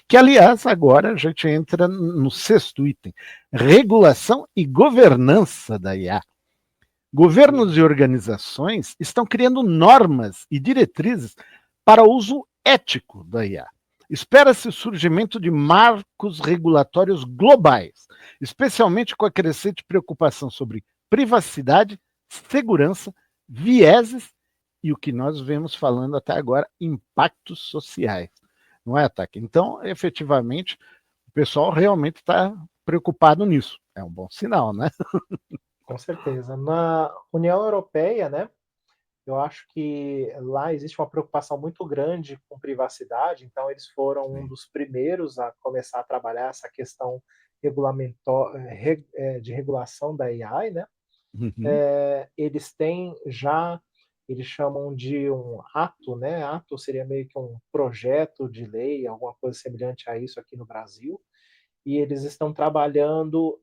A: Que, aliás, agora a gente entra no sexto item: regulação e governança da IA. Governos e organizações estão criando normas e diretrizes para o uso ético da IA. Espera-se o surgimento de marcos regulatórios globais, especialmente com a crescente preocupação sobre privacidade, segurança, vieses e o que nós vemos falando até agora, impactos sociais. Não é, Ataque? Então, efetivamente, o pessoal realmente está preocupado nisso. É um bom sinal, né?
B: Com certeza. Na União Europeia, né, eu acho que lá existe uma preocupação muito grande com privacidade, então eles foram um dos primeiros a começar a trabalhar essa questão de regulação da AI, né?
A: Uhum.
B: Eles têm já, eles chamam de um ato, né? Ato seria meio que um projeto de lei, alguma coisa semelhante a isso aqui no Brasil, e eles estão trabalhando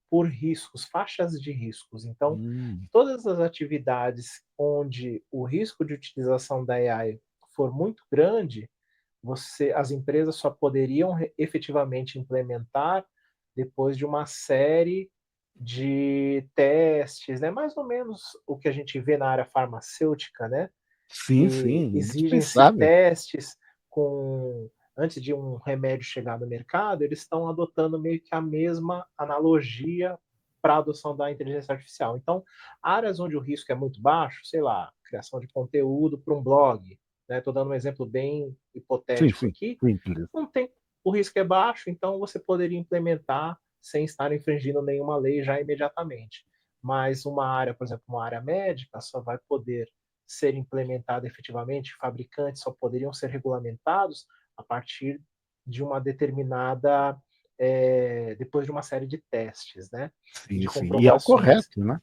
B: por riscos, faixas de riscos. Então,
A: Hum.
B: todas as atividades onde o risco de utilização da AI for muito grande, as empresas só poderiam efetivamente implementar depois de uma série de testes, né? Mais ou menos o que a gente vê na área farmacêutica, né?
A: Sim,
B: Que
A: sim,
B: exigem-se
A: indispensável.
B: testes antes de um remédio chegar no mercado, eles estão adotando meio que a mesma analogia para a adoção da inteligência artificial. Então, áreas onde o risco é muito baixo, sei lá, criação de conteúdo para um blog, né? Estou dando um exemplo bem
A: Sim,
B: hipotético
A: sim,
B: aqui,
A: simples.
B: não tem, o risco é baixo, então você poderia implementar sem estar infringindo nenhuma lei já imediatamente. Mas uma área, por exemplo, uma área médica, só vai poder ser implementada efetivamente, fabricantes só poderiam ser regulamentados a partir de uma determinada, depois de uma série de testes, né? E
A: Sim,
B: de
A: sim. E é o
B: comprovações.
A: correto, né?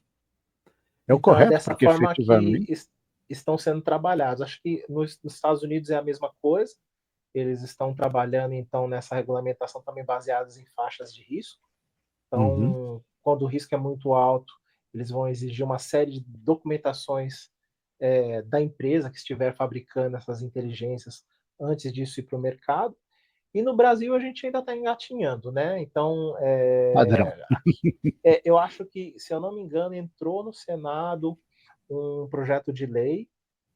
A: É o
B: Então é
A: correto,
B: dessa
A: porque
B: forma que
A: efetivamente.
B: estão sendo trabalhados. Acho que nos Estados Unidos é a mesma coisa. Eles estão trabalhando então nessa regulamentação também baseadas em faixas de risco.
A: Uhum.
B: Então, quando o risco é muito alto, eles vão exigir uma série de documentações da empresa que estiver fabricando essas inteligências antes disso ir para o mercado. E no Brasil a gente ainda está engatinhando, né? Então,
A: Padrão.
B: eu acho que, se eu não me engano, entrou no Senado um projeto de lei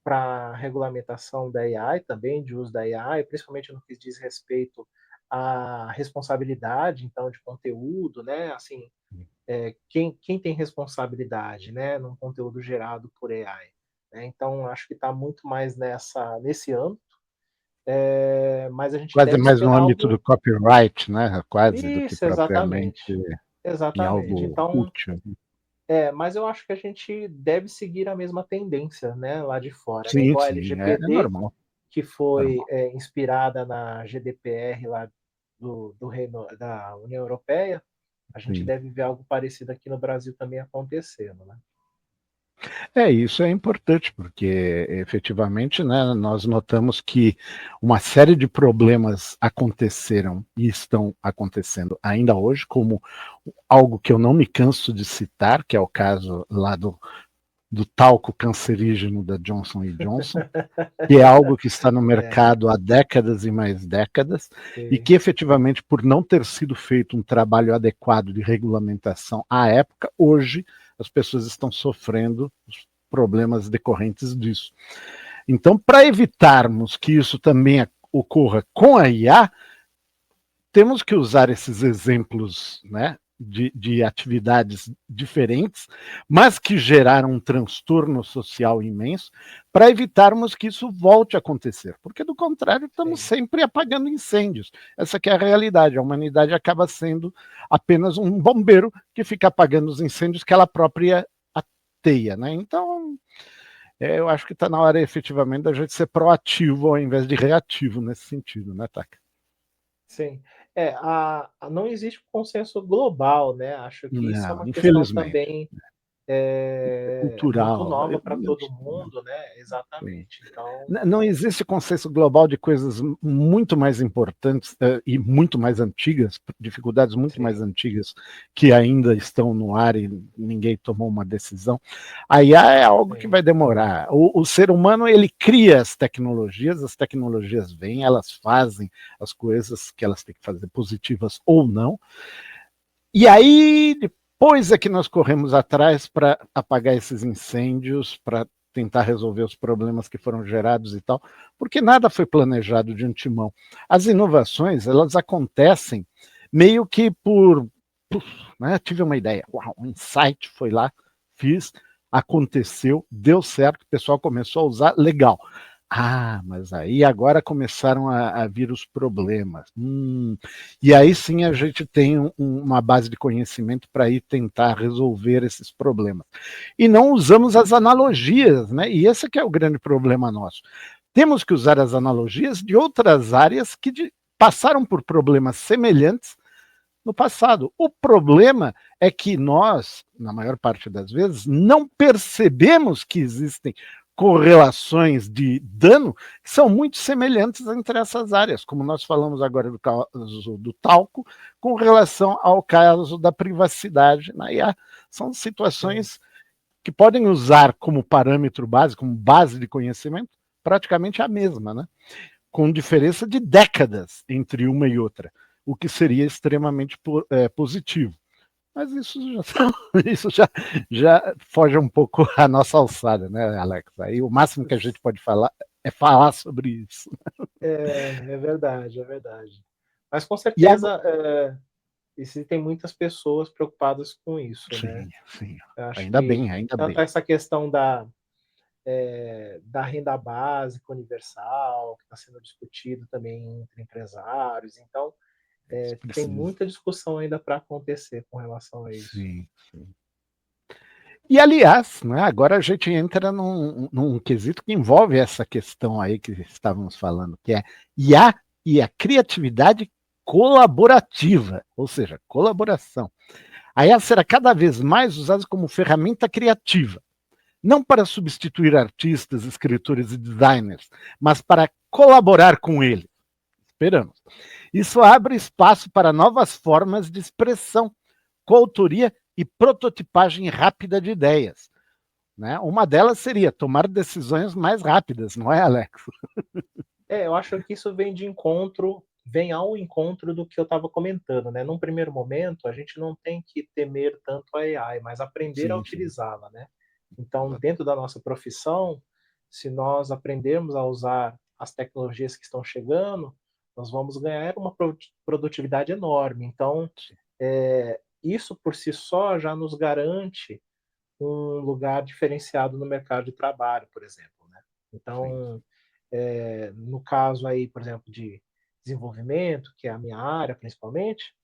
B: para regulamentação da AI, também de uso da AI, principalmente no que diz respeito à responsabilidade, então, de conteúdo, né? Assim, quem tem responsabilidade, né, num conteúdo gerado por AI? Né? Então, acho que está muito mais nesse âmbito, mas a gente
A: Quase
B: deve
A: mais no
B: esperar
A: âmbito do
B: algo.
A: copyright, né? Quase do que
B: Isso,
A: propriamente
B: exatamente.
A: em
B: Exatamente.
A: algo
B: Então,
A: útil.
B: mas eu acho que a gente deve seguir a mesmesma tendência, né, lá de fora, né?
A: Sim,
B: Igual a
A: sim, é
B: LGPD,
A: normal,
B: que foi
A: normal.
B: inspirada na GDPR lá do Reino, da União Europeia, a gente
A: Sim.
B: deve ver algo parecido aqui no Brasil também acontecendo, né?
A: Isso é importante, porque efetivamente, né, nós notamos que uma série de problemas aconteceram e estão acontecendo ainda hoje, como algo que eu não me canso de citar, que é o caso lá do talco cancerígeno da Johnson Johnson, que é algo que está no
B: É,
A: mercado há décadas e mais décadas, e
B: sim,
A: que efetivamente, por não ter sido feito um trabalho adequado de regulamentação à época, hoje as pessoas estão sofrendo os problemas decorrentes disso. Então, para evitarmos que isso também ocorra com a IA, temos que usar esses exemplos, né, de atividades diferentes, mas que geraram um transtorno social imenso, para evitarmos que isso volte a acontecer, porque do contrário estamos
B: sim.
A: sempre apagando incêndios. Essa que é a realidade, a humanidade acaba sendo apenas um bombeiro que fica apagando os incêndios que ela própria ateia, né? Então, eu acho que está na hora efetivamente da gente ser proativo ao invés de reativo nesse sentido, né, Taka?
B: Sim. Não existe um consenso global, né, acho que isso é
A: Não,
B: uma questão
A: infelizmente.
B: também, muito
A: Cultural.
B: nova para todo mundo, né,
A: Sim.
B: exatamente. Então,
A: Não existe consenso global de coisas muito mais importantes e muito mais antigas, dificuldades muito mais
B: sim,
A: antigas que ainda estão no ar e ninguém tomou uma decisão. A IA é algo que
B: sim,
A: vai demorar. O ser humano ele cria as tecnologias vêm, elas fazem as coisas que elas têm que fazer, positivas ou não, e aí, depois é que nós corremos atrás para apagar esses incêndios, para tentar resolver os problemas que foram gerados e tal, porque nada foi planejado de antemão. As inovações, elas acontecem meio que né, tive uma ideia, uau, um insight, foi lá, fiz, aconteceu, deu certo, o pessoal começou a usar, legal. Mas aí agora começaram a vir os problemas. E aí
B: sim,
A: sim a gente tem uma base de conhecimento para ir tentar resolver esses problemas. E não usamos as analogias, né? E esse que é o grande problema nosso. Temos que usar as analogias de outras áreas que passaram por problemas semelhantes no passado. O problema é que nós, na maior parte das vezes, não percebemos que existem correlações de dano que são muito semelhantes entre essas áreas, como nós falamos agora do caso do talco, com relação ao caso da privacidade na IA. São
B: sim,
A: situações que podem usar como parâmetro base, como base de conhecimento, praticamente a mesma, né? Com diferença de décadas entre uma e outra, o que seria extremamente positivo. Mas isso já, isso já foge um pouco à nossa alçada, né, Alex? Aí o máximo que a gente pode falar é falar sobre isso.
B: é verdade, é verdade. Mas com
A: E agora,
B: certeza, existem muitas pessoas preocupadas com isso, né.
A: sim, sim,
B: Eu acho
A: ainda
B: que
A: bem, ainda
B: tanto
A: bem.
B: essa questão da renda básica universal, que está sendo discutido também entre empresários, então, tem
A: Precisa,
B: muita discussão ainda para acontecer com relação a isso.
A: sim, sim. E aliás, né, agora a gente entra num quesito que envolve essa questão aí que estávamos falando, que é IA e a criatividade colaborativa, ou seja, colaboração. A IA será cada vez mais usada como ferramenta criativa, não para substituir artistas, escritores e designers, mas para colaborar com eles. Esperamos. Isso abre espaço para novas formas de expressão, coautoria e prototipagem rápida de ideias. Né? Uma delas seria tomar decisões mais rápidas, não é, Alex?
B: Eu acho que isso vem ao encontro do que eu estava comentando, né. Num primeiro momento, a gente não tem que temer tanto a AI, mas aprender a
A: Sim, sim.
B: utilizá-la, né. Então, dentro da nossa profissão, se nós aprendermos a usar as tecnologias que estão chegando, nós vamos ganhar uma produtividade enorme. Então, isso por si só já nos garante um lugar diferenciado no mercado de trabalho, por exemplo, né.
A: Sim.
B: Então, no caso aí, por exemplo, de desenvolvimento, que é a minha área principalmente,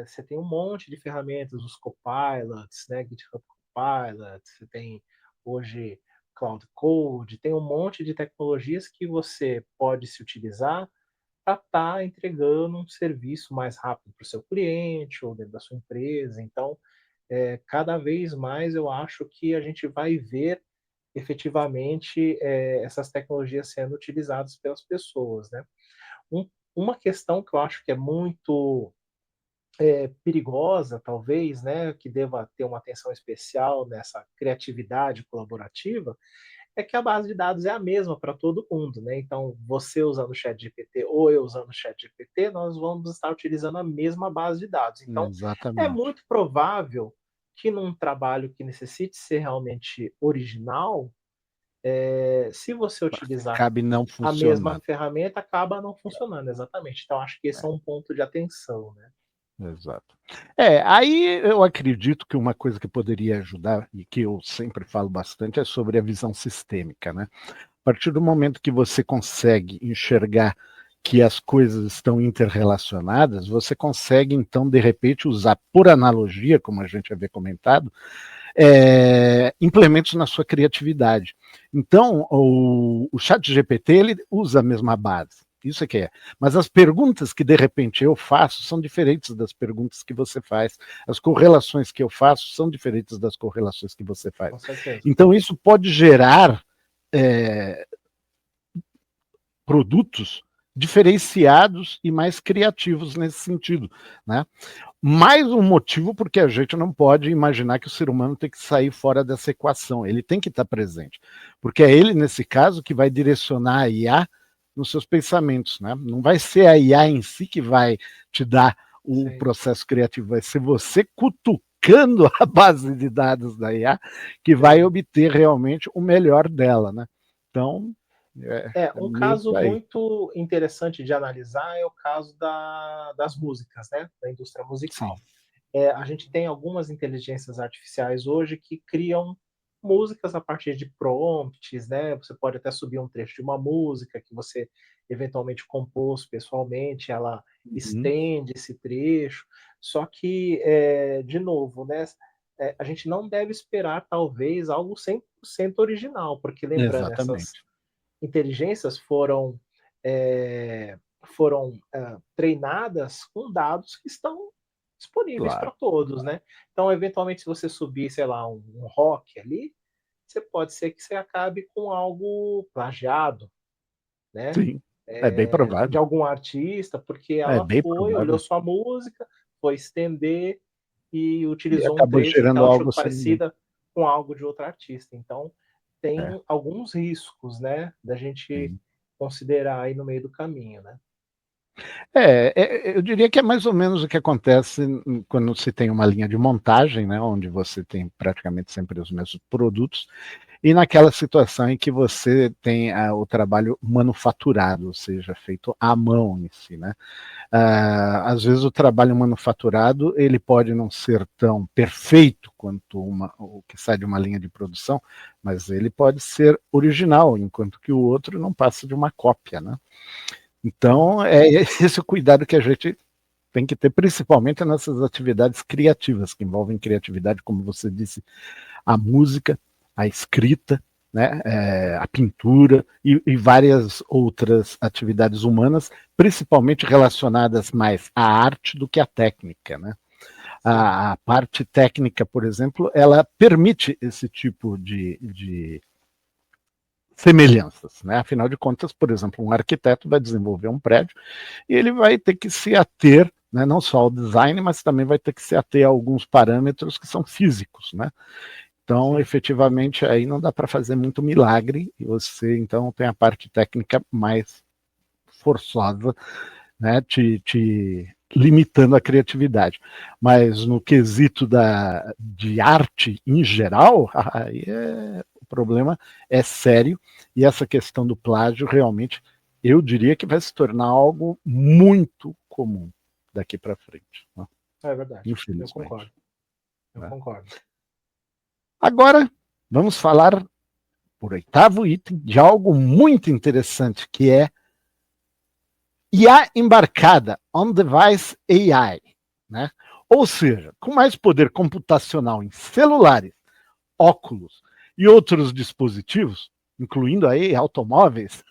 B: você tem um monte de ferramentas, os copilots, né, GitHub Copilot, você tem hoje Cloud Code, tem um monte de tecnologias que você pode se utilizar para estar entregando um serviço mais rápido para o seu cliente ou dentro da sua empresa. Então, cada vez mais eu acho que a gente vai ver efetivamente essas tecnologias sendo utilizadas pelas pessoas, né? Uma questão que eu acho que é muito perigosa, talvez, né, que deva ter uma atenção especial nessa criatividade colaborativa, é que a base de dados é a mesma para todo mundo, né? Então, você usando o ChatGPT ou eu usando o ChatGPT, nós vamos estar utilizando a mesma base de dados. Então, é
A: Exatamente.
B: muito provável que num trabalho que necessite ser realmente original, se você utilizar
A: Cabe não
B: a mesma
A: funcionando.
B: ferramenta, acaba não funcionando, exatamente. Então, acho que esse é um ponto de atenção, né?
A: Exato. Aí eu acredito que uma coisa que poderia ajudar, e que eu sempre falo bastante, é sobre a visão sistêmica, né? A partir do momento que você consegue enxergar que as coisas estão interrelacionadas, você consegue, então, de repente, usar por analogia, como a gente havia comentado, implementos na sua criatividade. Então, o ChatGPT, ele usa a mesma base. Isso é que é. Mas as perguntas que de repente eu faço são diferentes das perguntas que você faz. As correlações que eu faço são diferentes das correlações que você faz.
B: Com certeza.
A: Então, isso pode gerar produtos diferenciados e mais criativos nesse sentido, né? Mais um motivo porque a gente não pode imaginar que o ser humano tem que sair fora dessa equação, ele tem que estar presente, porque é ele, nesse caso, que vai direcionar a IA nos seus pensamentos, né? Não vai ser a IA em si que vai te dar o processo criativo, vai ser você cutucando a base de dados da IA que vai obter realmente o melhor dela, né? Então,
B: Um
A: meio
B: caso
A: por aí.
B: muito interessante de analisar é o caso das músicas, né? Da indústria
A: Sim.
B: musical. A gente tem algumas inteligências artificiais hoje que criam músicas a partir de prompts, né? Você pode até subir um trecho de uma música que você eventualmente compôs pessoalmente, ela
A: Uhum.
B: estende esse trecho. Só que, de novo, né? A gente não deve esperar talvez algo 100% original, porque lembrando, essas
A: Exatamente.
B: inteligências treinadas com dados que estão disponíveis para
A: Claro.
B: todos, né? Então, eventualmente, se você subir, sei lá, um rock ali, você pode ser que você acabe com algo plagiado, né?
A: Sim. É bem
B: De
A: provável.
B: algum artista, porque
A: É
B: ela
A: bem
B: foi, olhou
A: provável.
B: sua música, foi estender e
A: E
B: utilizou um
A: acabou
B: trecho que
A: gerando
B: ela achou
A: algo sem ninguém.
B: parecida com algo de outro artista. Então,
A: É,
B: tem alguns riscos, né, da gente
A: sim.
B: considerar aí no meio do caminho, né?
A: Eu diria que é mais ou menos o que acontece quando se tem uma linha de montagem, né, onde você tem praticamente sempre os mesmos produtos, e naquela situação em que você tem o trabalho manufaturado, ou seja, feito à mão em si, né? Às vezes o trabalho manufaturado ele pode não ser tão perfeito quanto o que sai de uma linha de produção, mas ele pode ser original, enquanto que o outro não passa de uma cópia, né?
B: Uhum.
A: Então, é esse o cuidado que a gente tem que ter, principalmente nessas atividades criativas, que envolvem criatividade, como você disse, a música, a escrita, né, a pintura e várias outras atividades humanas, principalmente relacionadas mais à arte do que à técnica, né?
B: Sim.
A: A parte técnica, por exemplo, ela permite esse tipo de semelhanças, né? Afinal de contas, por exemplo, um arquiteto vai desenvolver um prédio e ele vai ter que se ater, né, não só ao design, mas também vai ter que se ater a alguns parâmetros que são físicos, né? Então,
B: Sim.
A: efetivamente, aí não dá para fazer muito milagre, e você, então, tem a parte técnica mais forçosa, né, te limitando a criatividade. Mas no quesito de arte em geral, aí o problema é sério, e essa questão do plágio realmente, eu diria que vai se tornar algo muito comum daqui para frente, né?
B: É verdade. Eu
A: Infelizmente.
B: concordo. Eu
A: Né?
B: concordo.
A: Agora, vamos falar por oitavo item, de algo muito interessante, que é IA embarcada, on-device AI, né? Ou seja, com mais poder computacional em celulares, óculos e outros dispositivos, incluindo aí automóveis,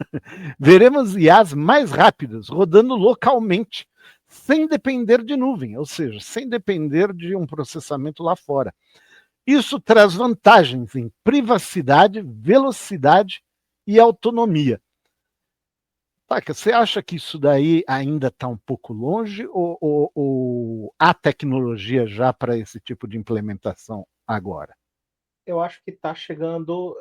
A: veremos IAs mais rápidas rodando localmente, sem depender de nuvem, ou seja, sem depender de um processamento lá fora. Isso traz vantagens em privacidade, velocidade e autonomia. Taca, você acha que isso daí ainda está um pouco longe ou há tecnologia já para esse tipo de implementação agora?
B: Eu acho que tá chegando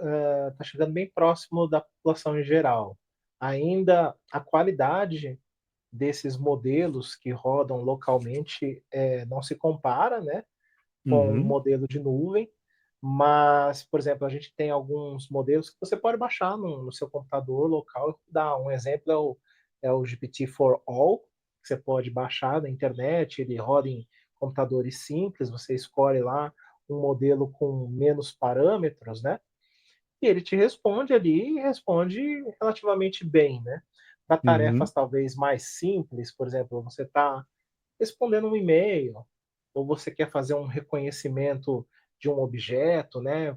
B: bem próximo da população em geral. Ainda a qualidade desses modelos que rodam localmente, não se compara, né, com um
A: Uhum,
B: modelo de nuvem, mas, por exemplo, a gente tem alguns modelos que você pode baixar no seu computador local. Dá um exemplo é o GPT-4All, que você pode baixar na internet, ele roda em computadores simples, você escolhe lá um modelo com menos parâmetros, né? E ele te responde ali e responde relativamente bem, né? Para
A: uhum,
B: tarefas talvez mais simples, por exemplo, você está respondendo um e-mail, ou você quer fazer um reconhecimento de um objeto, né?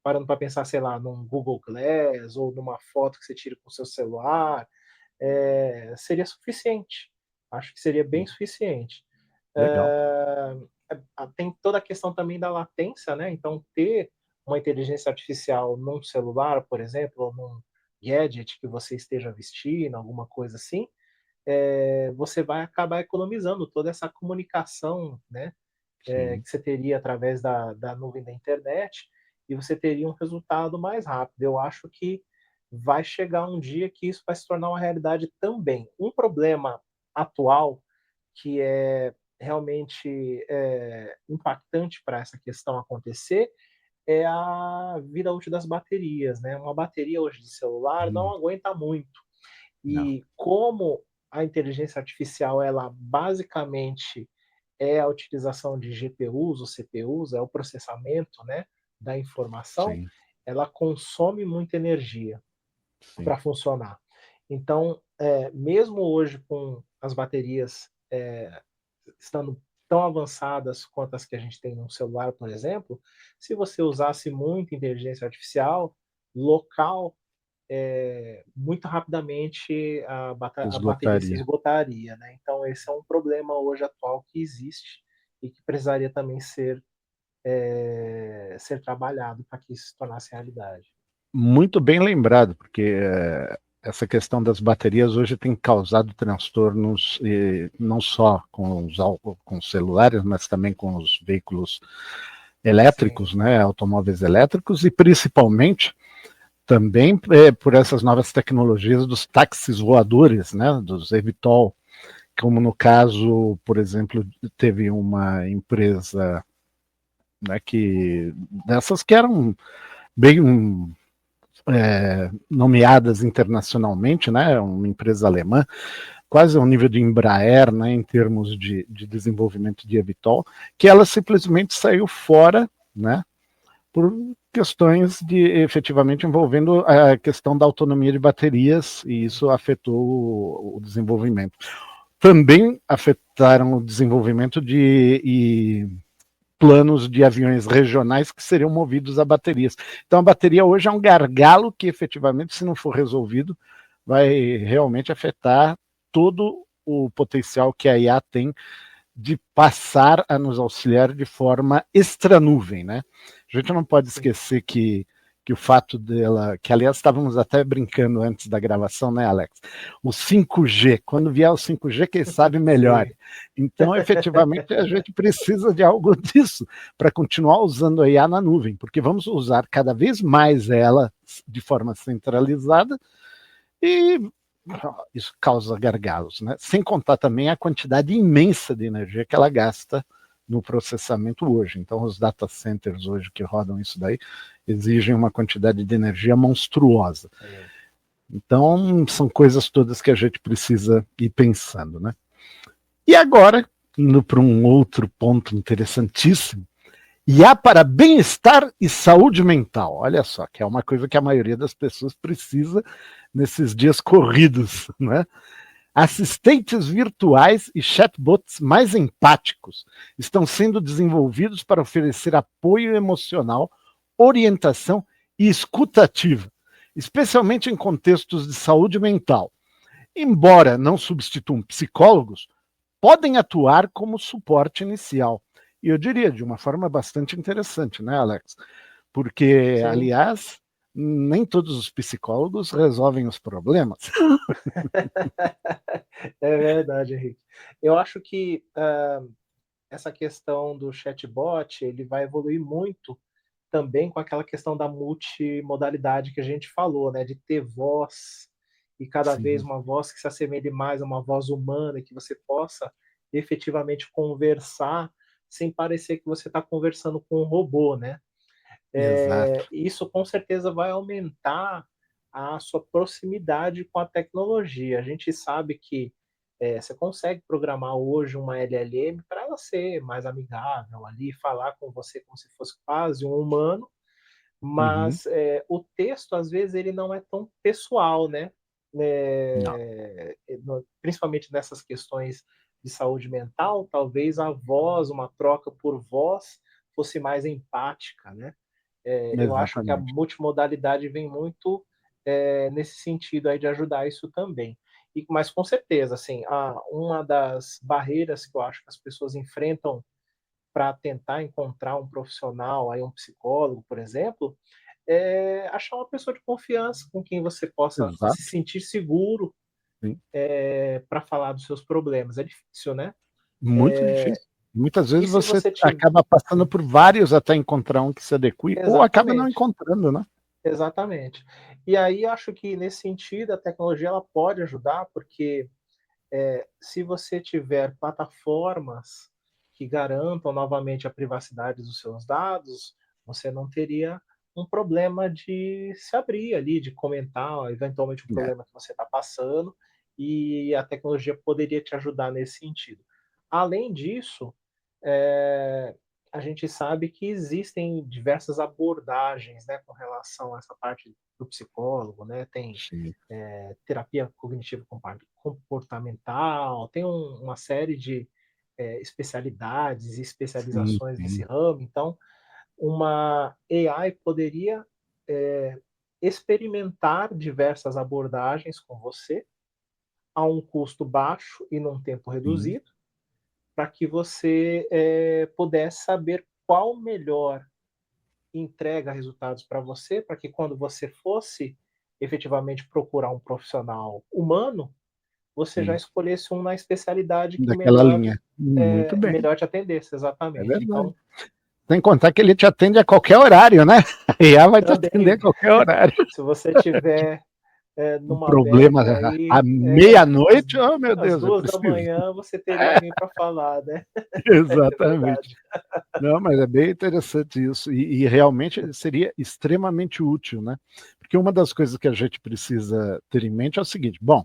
B: Parando para pensar, sei lá, num Google Glass ou numa foto que você tira com o seu celular, seria suficiente. Acho que seria bem suficiente.
A: legal.
B: Tem toda a questão também da latência, né? Então, ter uma inteligência artificial num celular, por exemplo, ou num gadget que você esteja vestindo, alguma coisa assim, você vai acabar economizando toda essa comunicação, né,
A: Sim.
B: que você teria através da nuvem da internet, e você teria um resultado mais rápido. Eu acho que vai chegar um dia que isso vai se tornar uma realidade também. Um problema atual que é realmente impactante para essa questão acontecer é a vida útil das baterias, né? Uma bateria hoje de celular não
A: Hum,
B: aguenta muito.
A: não,
B: E como a inteligência artificial, ela basicamente é a utilização de GPUs ou CPUs, é o processamento, né, da informação,
A: sim,
B: ela consome muita energia
A: sim.
B: para funcionar. Então, mesmo hoje com as baterias estando tão avançadas quanto as que a gente tem no celular, por exemplo, se você usasse muito inteligência artificial local, muito rapidamente a bateria se
A: Esgotaria.
B: esgotaria, né? Então esse é um problema hoje atual que existe e que precisaria também ser trabalhado para que isso se tornasse realidade.
A: Muito bem lembrado, porque essa questão das baterias hoje tem causado transtornos, não só com os celulares, mas também com os veículos
B: Sim,
A: elétricos, né, automóveis elétricos, e principalmente também por essas novas tecnologias dos táxis voadores, né, dos eVTOL, como no caso, por exemplo, teve uma empresa, né, que dessas que eram bem nomeadas internacionalmente, né, uma empresa alemã, quase ao nível de Embraer, né, em termos de desenvolvimento de eVTOL, que ela simplesmente saiu fora, né, por questões de efetivamente envolvendo a questão da autonomia de baterias, e isso afetou o desenvolvimento. Também afetaram o desenvolvimento de planos de aviões regionais que seriam movidos a baterias. Então a bateria hoje é um gargalo que efetivamente, se não for resolvido, vai realmente afetar todo o potencial que a IA tem de passar a nos auxiliar de forma extra-nuvem, né? A gente não pode
B: sim,
A: esquecer que o fato dela, que aliás estávamos até brincando antes da gravação, né, Alex? O 5G, quando vier o 5G, quem sabe
B: sim,
A: melhore. Então, efetivamente, a gente precisa de algo disso para continuar usando a IA na nuvem, porque vamos usar cada vez mais ela de forma centralizada e isso causa gargalos, né? Sem contar também a quantidade imensa de energia que ela gasta no processamento hoje. Então, os data centers hoje que rodam isso daí exigem uma quantidade de energia monstruosa.
B: sim.
A: Então, são coisas todas que a gente precisa ir pensando, né? E agora, indo para um outro ponto interessantíssimo, IA para bem-estar e saúde mental. Olha só, que é uma coisa que a maioria das pessoas precisa nesses dias corridos, né? Assistentes virtuais e chatbots mais empáticos estão sendo desenvolvidos para oferecer apoio emocional, orientação e escuta ativa, especialmente em contextos de saúde mental. Embora não substituam psicólogos, podem atuar como suporte inicial. E eu diria, de uma forma bastante interessante, né, Alex? Porque,
B: Sim.
A: aliás, nem todos os psicólogos resolvem os problemas.
B: É verdade, Henrique. Eu acho que essa questão do chatbot, ele vai evoluir muito também com aquela questão da multimodalidade que a gente falou, né, de ter voz e cada vez
A: Sim,
B: uma voz que se assemelhe mais a uma voz humana e que você possa efetivamente conversar sem parecer que você está conversando com um robô, né.
A: exato.
B: Isso com certeza vai aumentar a sua proximidade com a tecnologia. A gente sabe que, você consegue programar hoje uma LLM para ela ser mais amigável ali, falar com você como se fosse quase um humano,
A: Uhum.
B: mas, o texto às vezes ele não é tão pessoal, né.
A: Não,
B: Principalmente nessas questões de saúde mental, talvez a voz, uma troca por voz, fosse mais empática, né. Eu acho que a
A: exatamente.
B: multimodalidade vem muito, nesse sentido aí de ajudar isso também. Mas com certeza, assim, uma das barreiras que eu acho que as pessoas enfrentam para tentar encontrar um profissional, aí um psicólogo, por exemplo, é achar uma pessoa de confiança com quem você possa se
A: Exato,
B: sentir seguro,
A: sim.
B: para falar dos seus problemas. É difícil, né.
A: Muito difícil. Muitas
B: E
A: vezes
B: se
A: você
B: você tiver
A: acaba passando por vários até encontrar um que se adeque, ou acaba não
B: exatamente.
A: encontrando, né?
B: Exatamente. E aí acho que nesse sentido a tecnologia ela pode ajudar, porque, se você tiver plataformas que garantam novamente a privacidade dos seus dados, você não teria um problema de se abrir ali, de comentar eventualmente um
A: É,
B: problema que você está passando, e a tecnologia poderia te ajudar nesse sentido. Além disso, eh, a gente sabe que existem diversas abordagens, né, com relação a essa parte do psicólogo, né, tem,
A: sim,
B: terapia cognitivo comportamental, tem uma série de, especialidades e
A: sim,
B: especializações nesse
A: sim.
B: ramo, então uma AI poderia, experimentar diversas abordagens com você, a um custo baixo e num tempo
A: Sim.
B: reduzido, para que você, pudesse saber qual melhor entrega resultados para você, para que quando você fosse efetivamente procurar um profissional humano, você já
A: Sim,
B: escolhesse um na especialidade que
A: daquela
B: melhor,
A: linha. Muito bem,
B: melhor te atendesse,
A: é
B: exatamente.
A: verdade.
B: Então,
A: Sem contar que ele te atende a qualquer horário, né? A IA vai te atender a
B: também,
A: qualquer horário.
B: se você tiver,
A: Um
B: numa
A: problema
B: bad
A: à
B: aí,
A: meia-noite, oh meu
B: às
A: Deus, eu
B: 2 da
A: preciso.
B: manhã, você teria alguém para falar, né. É
A: Exatamente.
B: verdade.
A: Não, mas é bem interessante isso, e realmente seria extremamente útil, né? Porque uma das coisas que a gente precisa ter em mente é o seguinte: bom,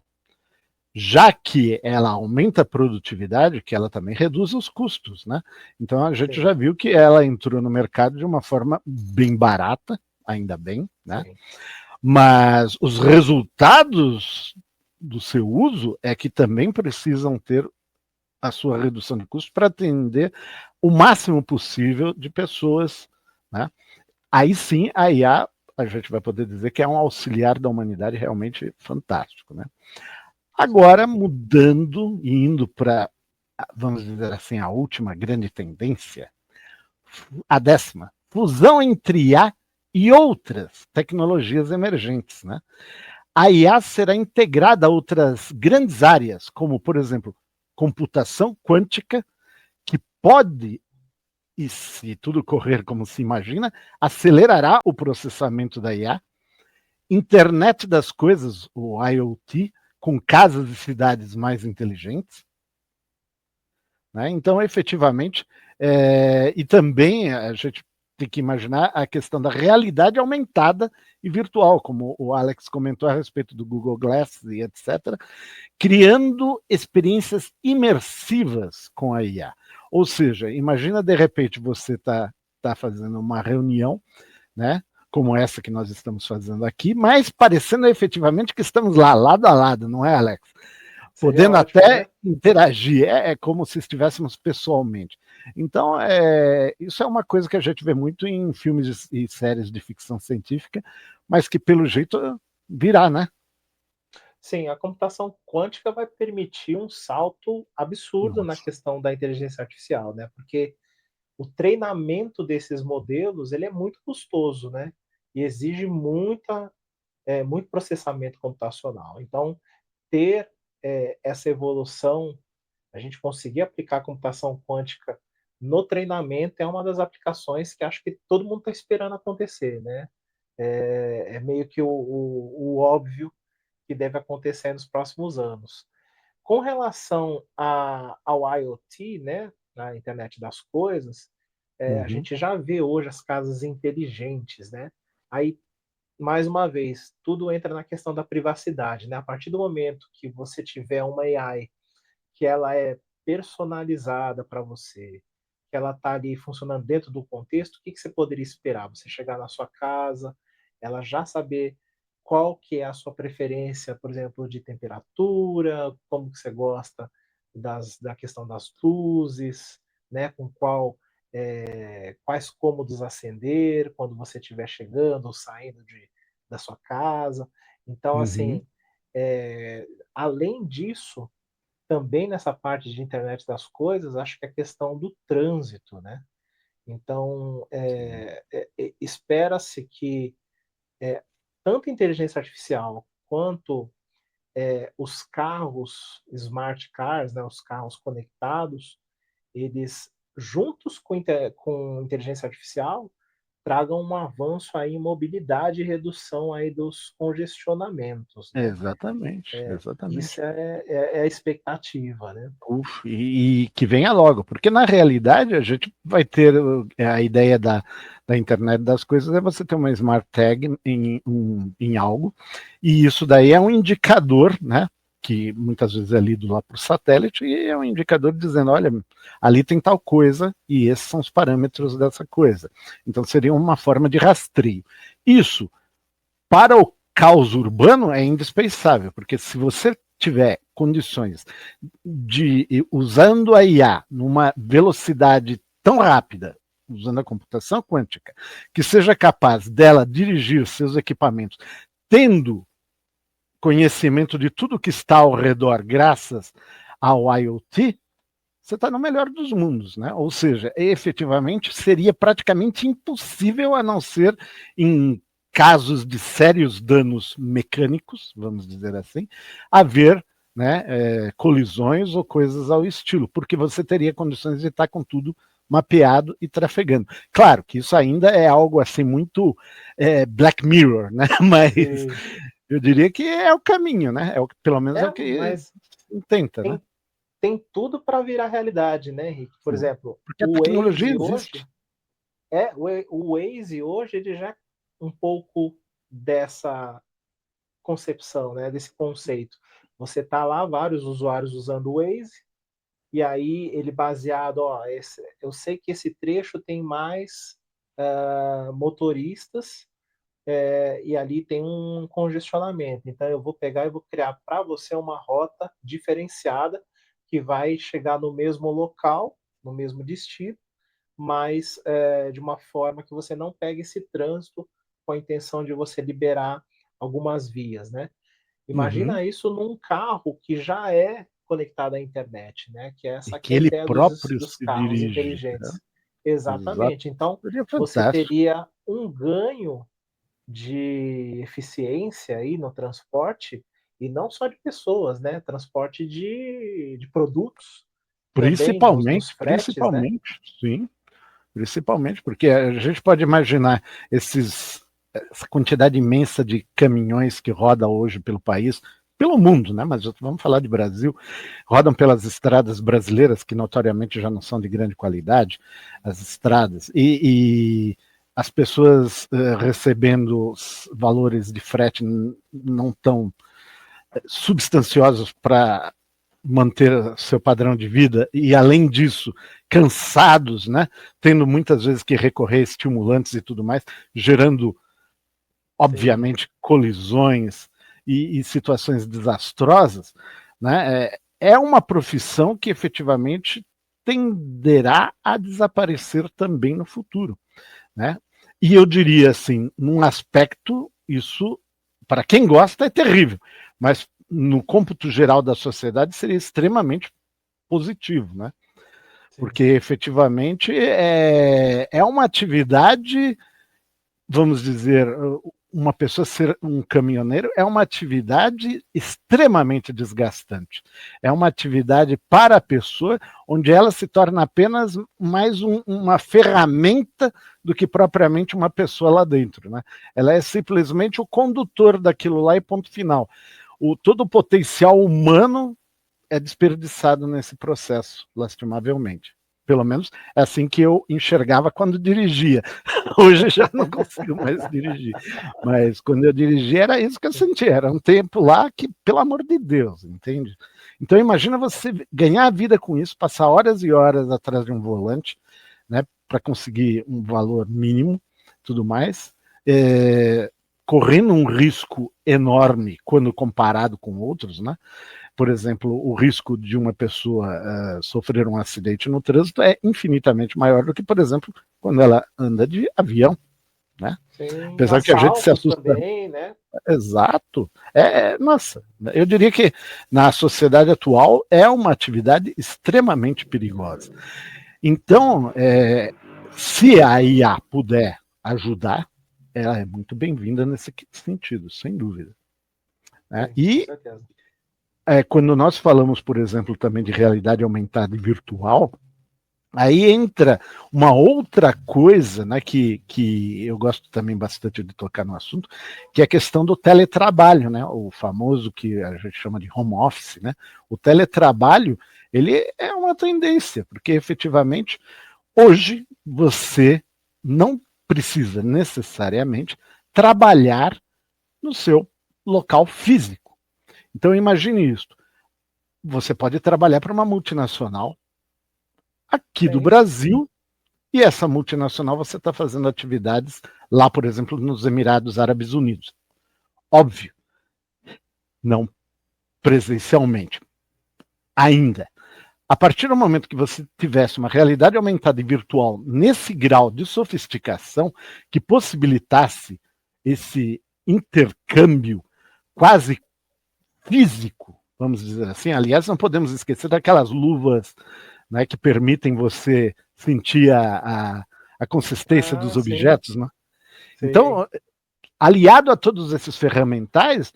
A: já que ela aumenta a produtividade, que ela também reduz os custos, né? Então a gente
B: Sim,
A: já viu que ela entrou no mercado de uma forma bem barata, ainda bem, né?
B: sim,
A: Mas os resultados do seu uso é que também precisam ter a sua redução de custos para atender o máximo possível de pessoas, né? Aí sim, a IA, a gente vai poder dizer que é um auxiliar da humanidade realmente fantástico, né? Agora, mudando e indo para, vamos dizer assim, a última grande tendência, a décima, fusão entre IA e outras tecnologias emergentes, né? A IA será integrada a outras grandes áreas, como, por exemplo, computação quântica, que pode, e se tudo correr como se imagina, acelerará o processamento da IA, internet das coisas, o IoT, com casas e cidades mais inteligentes, né? Então, efetivamente, e também a gente tem que imaginar a questão da realidade aumentada e virtual, como o Alex comentou a respeito do Google Glass e etc., criando experiências imersivas com a IA. Ou seja, imagina de repente você tá fazendo uma reunião, né? Como essa que nós estamos fazendo aqui, mas parecendo efetivamente que estamos lá, lado a lado, não é, Alex?
B: seria
A: Podendo
B: ótimo,
A: até
B: né.
A: interagir, é como se estivéssemos pessoalmente. Então, isso é uma coisa que a gente vê muito em filmes e séries de ficção científica, mas que pelo jeito virá, né?
B: Sim, a computação quântica vai permitir um salto absurdo na
A: Nossa.
B: questão da inteligência artificial, né? Porque o treinamento desses modelos ele é muito custoso, né? E exige muito processamento computacional. Então, ter essa evolução, a gente conseguir aplicar a computação quântica no treinamento é uma das aplicações que acho que todo mundo está esperando acontecer, né? É meio que o óbvio que deve acontecer nos próximos anos. Com relação ao IoT, né, na internet das coisas, a
A: Uhum.
B: gente já vê hoje as casas inteligentes, né? Aí, mais uma vez, tudo entra na questão da privacidade, né? A partir do momento que você tiver uma AI que ela é personalizada para você, que ela está ali funcionando dentro do contexto, o que, que você poderia esperar? Você chegar na sua casa, ela já saber qual que é a sua preferência, por exemplo, de temperatura, como que você gosta da questão das luzes, né, com quais cômodos acender quando você estiver chegando ou saindo da sua casa. Então,
A: Uhum.
B: assim, além disso, também nessa parte de internet das coisas, acho que a questão do trânsito, né? Então, espera-se que tanto a inteligência artificial quanto os carros smart cars, né, os carros conectados, eles juntos com inteligência artificial tragam um avanço aí em mobilidade e redução aí dos congestionamentos, né?
A: Exatamente,
B: Isso
A: exatamente.
B: é a expectativa, né?
A: E que venha logo, porque na realidade a gente vai ter a ideia da internet das coisas é você ter uma smart tag em algo, e isso daí é um indicador, né? Que muitas vezes é lido lá por satélite, e é um indicador dizendo, olha, ali tem tal coisa, e esses são os parâmetros dessa coisa. Então seria uma forma de rastreio. Isso, para o caos urbano, é indispensável, porque se você tiver condições de usando a IA numa velocidade tão rápida, usando a computação quântica, que seja capaz dela dirigir seus equipamentos, tendo conhecimento de tudo que está ao redor, graças ao IoT, você está no melhor dos mundos, né? Ou seja, efetivamente seria praticamente impossível, a não ser em casos de sérios danos mecânicos, vamos dizer assim, haver, né, colisões ou coisas ao estilo, porque você teria condições de estar com tudo mapeado e trafegando. Claro que isso ainda é algo assim muito Black Mirror, né? Mas
B: Sim.
A: eu diria que é o caminho, né? Pelo menos é o que
B: Mas
A: tenta, né?
B: tem, tem tudo para virar realidade, né, Henrique? Por
A: Sim.
B: exemplo,
A: Porque a
B: o
A: tecnologia
B: Waze
A: existe.
B: hoje, o Waze hoje ele já é um pouco dessa concepção, né, desse conceito. Você tá lá, vários usuários usando o Waze, e aí ele baseado, ó, eu sei que esse trecho tem mais motoristas, e ali tem um congestionamento. Então eu vou pegar e vou criar para você uma rota diferenciada que vai chegar no mesmo local, no mesmo destino, mas de uma forma que você não pegue esse trânsito com a intenção de você liberar algumas vias, né?
A: Uhum.
B: Imagina isso num carro que já é conectado à internet, né? Que é
A: E
B: essa que
A: que
B: é a
A: ele
B: ideia
A: próprio
B: dos
A: se
B: carros
A: dirige. Né?
B: inteligentes.
A: Exato.
B: Exatamente. Então,
A: Seria
B: você
A: fantástico.
B: teria um ganho de eficiência aí no transporte, e não só de pessoas, né? Transporte de produtos também nos
A: Principalmente,
B: fretes, né?
A: principalmente, sim. Principalmente, porque a gente pode imaginar essa quantidade imensa de caminhões que roda hoje pelo país, pelo mundo, né? Mas vamos falar de Brasil, rodam pelas estradas brasileiras, que notoriamente já não são de grande qualidade, as estradas, e as pessoas recebendo valores de frete não tão substanciosos para manter seu padrão de vida e, além disso, cansados, né? Tendo muitas vezes que recorrer a estimulantes e tudo mais, gerando,
B: Sim,
A: obviamente, colisões e situações desastrosas, né? É uma profissão que efetivamente tenderá a desaparecer também no futuro, né? E eu diria assim, num aspecto, isso, para quem gosta, é terrível, mas no cômputo geral da sociedade, seria extremamente positivo, né? Porque efetivamente é uma atividade, vamos dizer, uma pessoa ser um caminhoneiro é uma atividade extremamente desgastante. É uma atividade para a pessoa onde ela se torna apenas mais uma ferramenta do que propriamente uma pessoa lá dentro, né? Ela é simplesmente o condutor daquilo lá e ponto final. Todo o potencial humano é desperdiçado nesse processo, lastimavelmente. Pelo menos é assim que eu enxergava quando dirigia. Hoje já não consigo mais dirigir. Mas quando eu dirigia era isso que eu sentia. Era um tempo lá que, pelo amor de Deus, entende? Então imagina você ganhar a vida com isso, passar horas e horas atrás de um volante, né, para conseguir um valor mínimo, tudo mais, correndo um risco enorme quando comparado com outros, né? Por exemplo, o risco de uma pessoa sofrer um acidente no trânsito é infinitamente maior do que, por exemplo, quando ela anda de avião, né?
B: Sim,
A: apesar que a gente se assusta
B: também, né?
A: Exato. Nossa, eu diria que na sociedade atual é uma atividade extremamente perigosa. Então, se a IA puder ajudar, ela é muito bem-vinda nesse sentido, sem dúvida. Né? E quando nós falamos, por exemplo, também de realidade aumentada e virtual, aí entra uma outra coisa, né, que eu gosto também bastante de tocar no assunto, que é a questão do teletrabalho, né, o famoso que a gente chama de home office, né? O teletrabalho, ele é uma tendência, porque efetivamente hoje você não precisa necessariamente trabalhar no seu local físico. Então imagine isso. Você pode trabalhar para uma multinacional aqui do Brasil, e essa multinacional você está fazendo atividades lá, por exemplo, nos Emirados Árabes Unidos. Óbvio, não presencialmente. Ainda. A partir do momento que você tivesse uma realidade aumentada e virtual nesse grau de sofisticação que possibilitasse esse intercâmbio quase físico, vamos dizer assim. Aliás, não podemos esquecer daquelas luvas, né, que permitem você sentir a consistência dos objetos. Né? Então, aliado a todos esses ferramentais,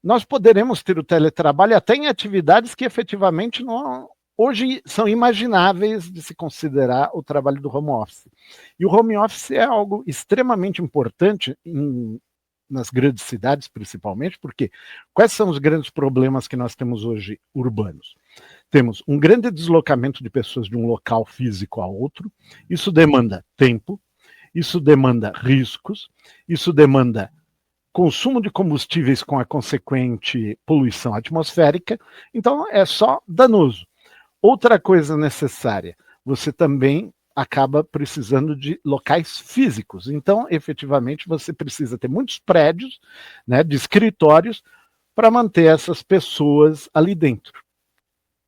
A: nós poderemos ter o teletrabalho até em atividades que efetivamente não, hoje são imagináveis de se considerar o trabalho do home office. E o home office é algo extremamente importante nas grandes cidades, principalmente, porque quais são os grandes problemas que nós temos hoje urbanos? Temos um grande deslocamento de pessoas de um local físico a outro, isso demanda tempo, isso demanda riscos, isso demanda consumo de combustíveis com a consequente poluição atmosférica, então é só danoso. Outra coisa necessária, você também acaba precisando de locais físicos. Então, efetivamente, você precisa ter muitos prédios, né, de escritórios, para manter essas pessoas ali dentro,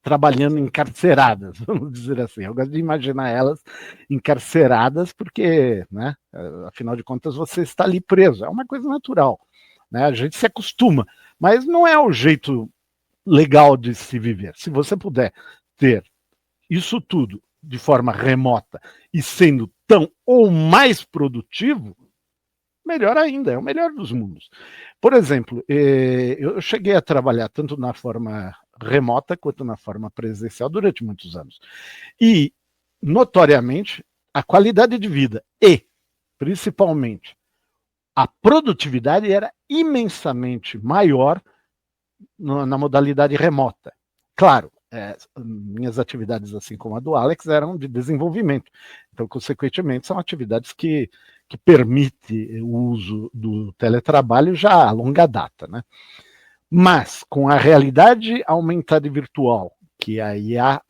A: trabalhando encarceradas, vamos dizer assim. Eu gosto de imaginar elas encarceradas, porque, né, afinal de contas, você está ali preso. É uma coisa natural. Né? A gente se acostuma, mas não é o jeito legal de se viver. Se você puder ter isso tudo de forma remota e sendo tão ou mais produtivo, melhor ainda, é o melhor dos mundos. Por exemplo, eu cheguei a trabalhar tanto na forma remota quanto na forma presencial durante muitos anos. E, notoriamente, a qualidade de vida e, principalmente, a produtividade era imensamente maior na modalidade remota. Claro, minhas atividades, assim como a do Alex, eram de desenvolvimento. Então, consequentemente, são atividades que permitem o uso do teletrabalho já a longa data. Né? Mas, com a realidade aumentada e virtual, que a IA,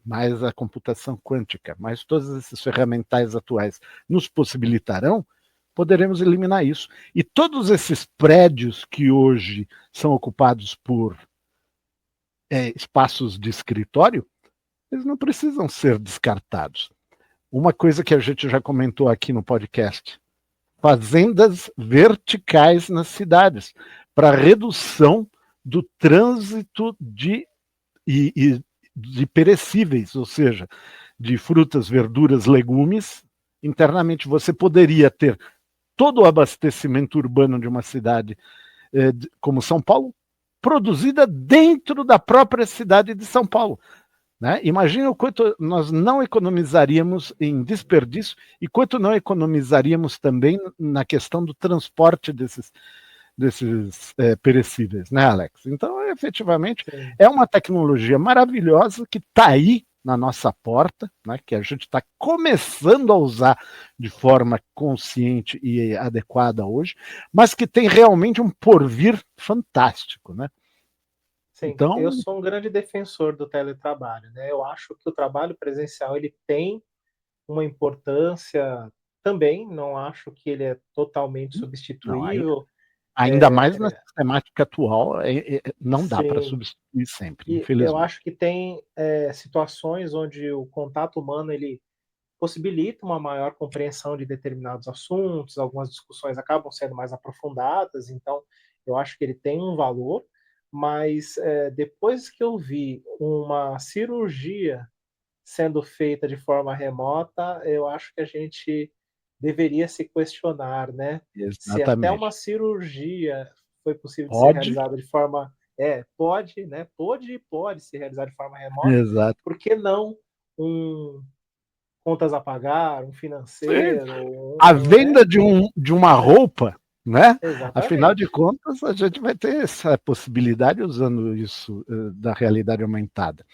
A: mais a computação quântica, mais todos esses ferramentais atuais nos possibilitarão, poderemos eliminar isso. E todos esses prédios que hoje são ocupados por espaços de escritório, eles não precisam ser descartados. Uma coisa que a gente já comentou aqui no podcast, fazendas verticais nas cidades, para redução do trânsito de perecíveis, ou seja, de frutas, verduras, legumes. Internamente você poderia ter todo o abastecimento urbano de uma cidade como São Paulo, produzida dentro da própria cidade de São Paulo. Né? Imagina o quanto nós não economizaríamos em desperdício e quanto não economizaríamos também na questão do transporte desses perecíveis, né, Alex? Então, efetivamente,
B: Sim.
A: é uma tecnologia maravilhosa que está aí na nossa porta, né, que a gente está começando a usar de forma consciente e adequada hoje, mas que tem realmente um porvir fantástico, né?
B: Sim, eu
A: Então,
B: sou um grande defensor do teletrabalho, né? Eu acho que o trabalho presencial ele tem uma importância também, não acho que ele é totalmente
A: não,
B: substituível.
A: ainda mais na sistemática atual, não dá para
B: Sim,
A: substituir sempre,
B: e eu
A: infelizmente.
B: acho que tem situações onde o contato humano ele possibilita uma maior compreensão de determinados assuntos, algumas discussões acabam sendo mais aprofundadas, então eu acho que ele tem um valor, mas depois que eu vi uma cirurgia sendo feita de forma remota, eu acho que a gente deveria se questionar, né? Se até uma
A: Exatamente.
B: cirurgia foi possível de ser
A: Pode,
B: realizada de forma, pode, né? Pode se realizar de forma remota.
A: exato.
B: Por que não um contas a pagar, um
A: Sim.
B: financeiro,
A: A
B: né?
A: venda de uma roupa, né? Afinal de
B: Exatamente.
A: contas, a gente vai ter essa possibilidade usando isso da realidade aumentada.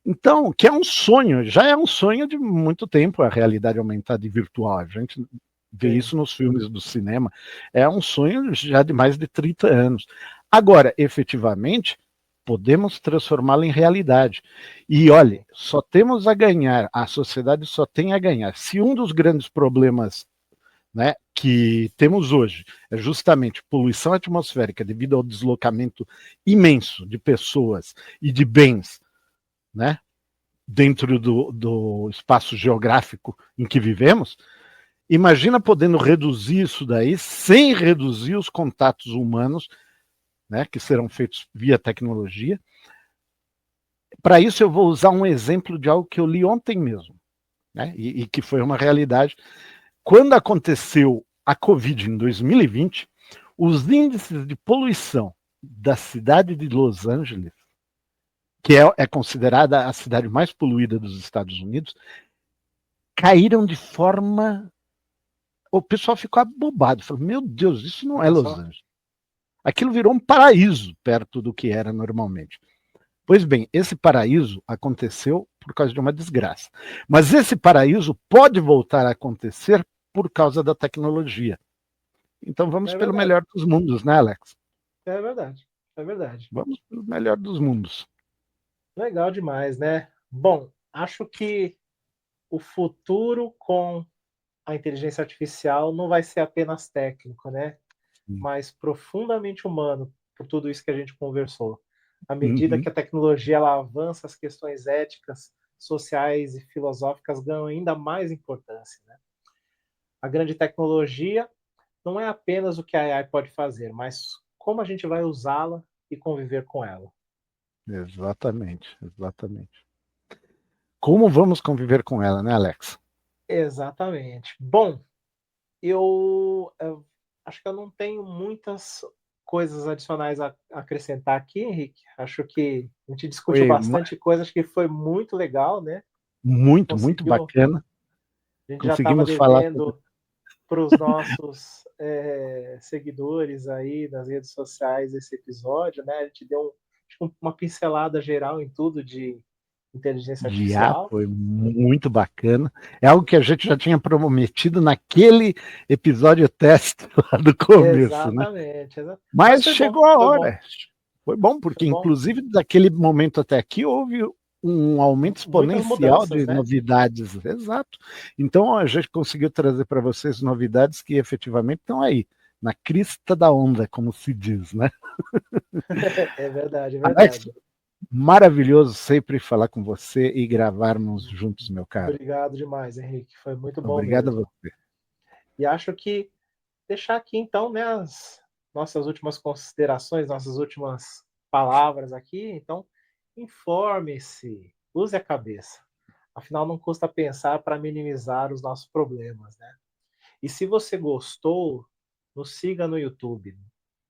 A: Então, que é um sonho, já é um sonho de muito tempo a realidade aumentada e virtual. A gente vê
B: Sim,
A: isso nos filmes do cinema. É um sonho já de mais de 30 anos. Agora, efetivamente, podemos transformá-lo em realidade. E olhe,
B: sim,
A: só temos a ganhar, a sociedade só tem a ganhar. Se um dos grandes problemas, né, que temos hoje é justamente poluição atmosférica devido ao deslocamento imenso de pessoas e de bens, né, dentro do espaço geográfico em que vivemos, imagina podendo reduzir isso daí sem reduzir os contatos humanos, né, que serão feitos via tecnologia. Para isso eu vou usar um exemplo de algo que eu li ontem mesmo, né, e que foi uma realidade. Quando aconteceu a Covid em 2020, os índices de poluição da cidade de Los Angeles, que é considerada a cidade mais poluída dos Estados Unidos, caíram de forma. O pessoal ficou abobado, falou: Meu Deus, isso não é
B: olha
A: Los
B: só.
A: Angeles. Aquilo virou um paraíso perto do que era normalmente. Pois bem, esse paraíso aconteceu por causa de uma desgraça. Mas esse paraíso pode voltar a acontecer por causa da tecnologia. Então vamos
B: É
A: pelo
B: verdade,
A: melhor dos mundos, né, Alex?
B: é verdade, é verdade.
A: Vamos pelo melhor dos mundos.
B: Legal demais, né? Bom, acho que o futuro com a inteligência artificial não vai ser apenas técnico, né? Mas profundamente humano, por tudo isso que a gente conversou. À medida
A: Uhum.
B: que a tecnologia ela avança, as questões éticas, sociais e filosóficas ganham ainda mais importância, né? A grande tecnologia não é apenas o que a AI pode fazer, mas como a gente vai usá-la e conviver com ela.
A: Exatamente, exatamente. Como vamos conviver com ela, né, Alex?
B: Exatamente. Bom, eu acho que eu não tenho muitas coisas adicionais a acrescentar aqui, Henrique. Acho que a gente discutiu
A: Foi
B: bastante coisa, acho que foi muito legal, né?
A: muito, muito
B: Conseguiu,
A: bacana.
B: a gente já estava
A: Conseguimos falar sobre.
B: devendo para os nossos seguidores aí nas redes sociais esse episódio, né? A gente deu uma pincelada geral em tudo de inteligência
A: De IA,
B: artificial.
A: foi muito bacana. É algo que a gente já tinha prometido naquele episódio teste lá do começo, né?
B: Exatamente, mas
A: Mas
B: foi bom,
A: chegou a
B: foi bom,
A: hora. Foi bom,
B: foi
A: porque
B: bom.
A: inclusive daquele momento até aqui houve um aumento
B: Muitas
A: exponencial
B: mudanças,
A: de
B: né?
A: novidades. Exato. Então a gente conseguiu trazer para vocês novidades que efetivamente estão aí, na crista da onda, como se diz, né?
B: É verdade, é
A: Alex,
B: verdade.
A: maravilhoso sempre falar com você e gravarmos juntos, meu caro.
B: Obrigado demais, Henrique. Foi muito bom
A: Obrigado a
B: mesmo.
A: você.
B: E acho que deixar aqui então, né, as nossas últimas considerações, nossas últimas palavras aqui, então informe-se, use a cabeça. Afinal, não custa pensar para minimizar os nossos problemas, né? E se você gostou, nos siga no YouTube.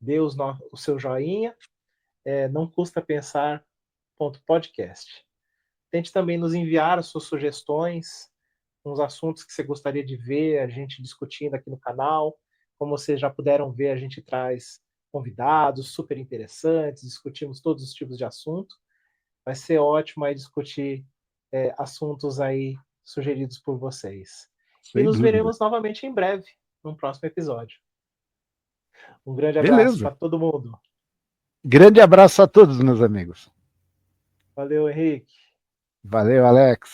B: Dê o seu joinha, não custa pensar podcast. Tente também nos enviar as suas sugestões, uns assuntos que você gostaria de ver a gente discutindo aqui no canal. Como vocês já puderam ver, a gente traz convidados super interessantes, discutimos todos os tipos de assunto. Vai ser ótimo aí discutir assuntos aí sugeridos por vocês. E
A: Sem
B: nos
A: dúvida.
B: veremos novamente em breve, num próximo episódio. Um grande abraço
A: Beleza.
B: para todo mundo.
A: Grande abraço a todos, meus amigos.
B: Valeu, Henrique.
A: Valeu, Alex.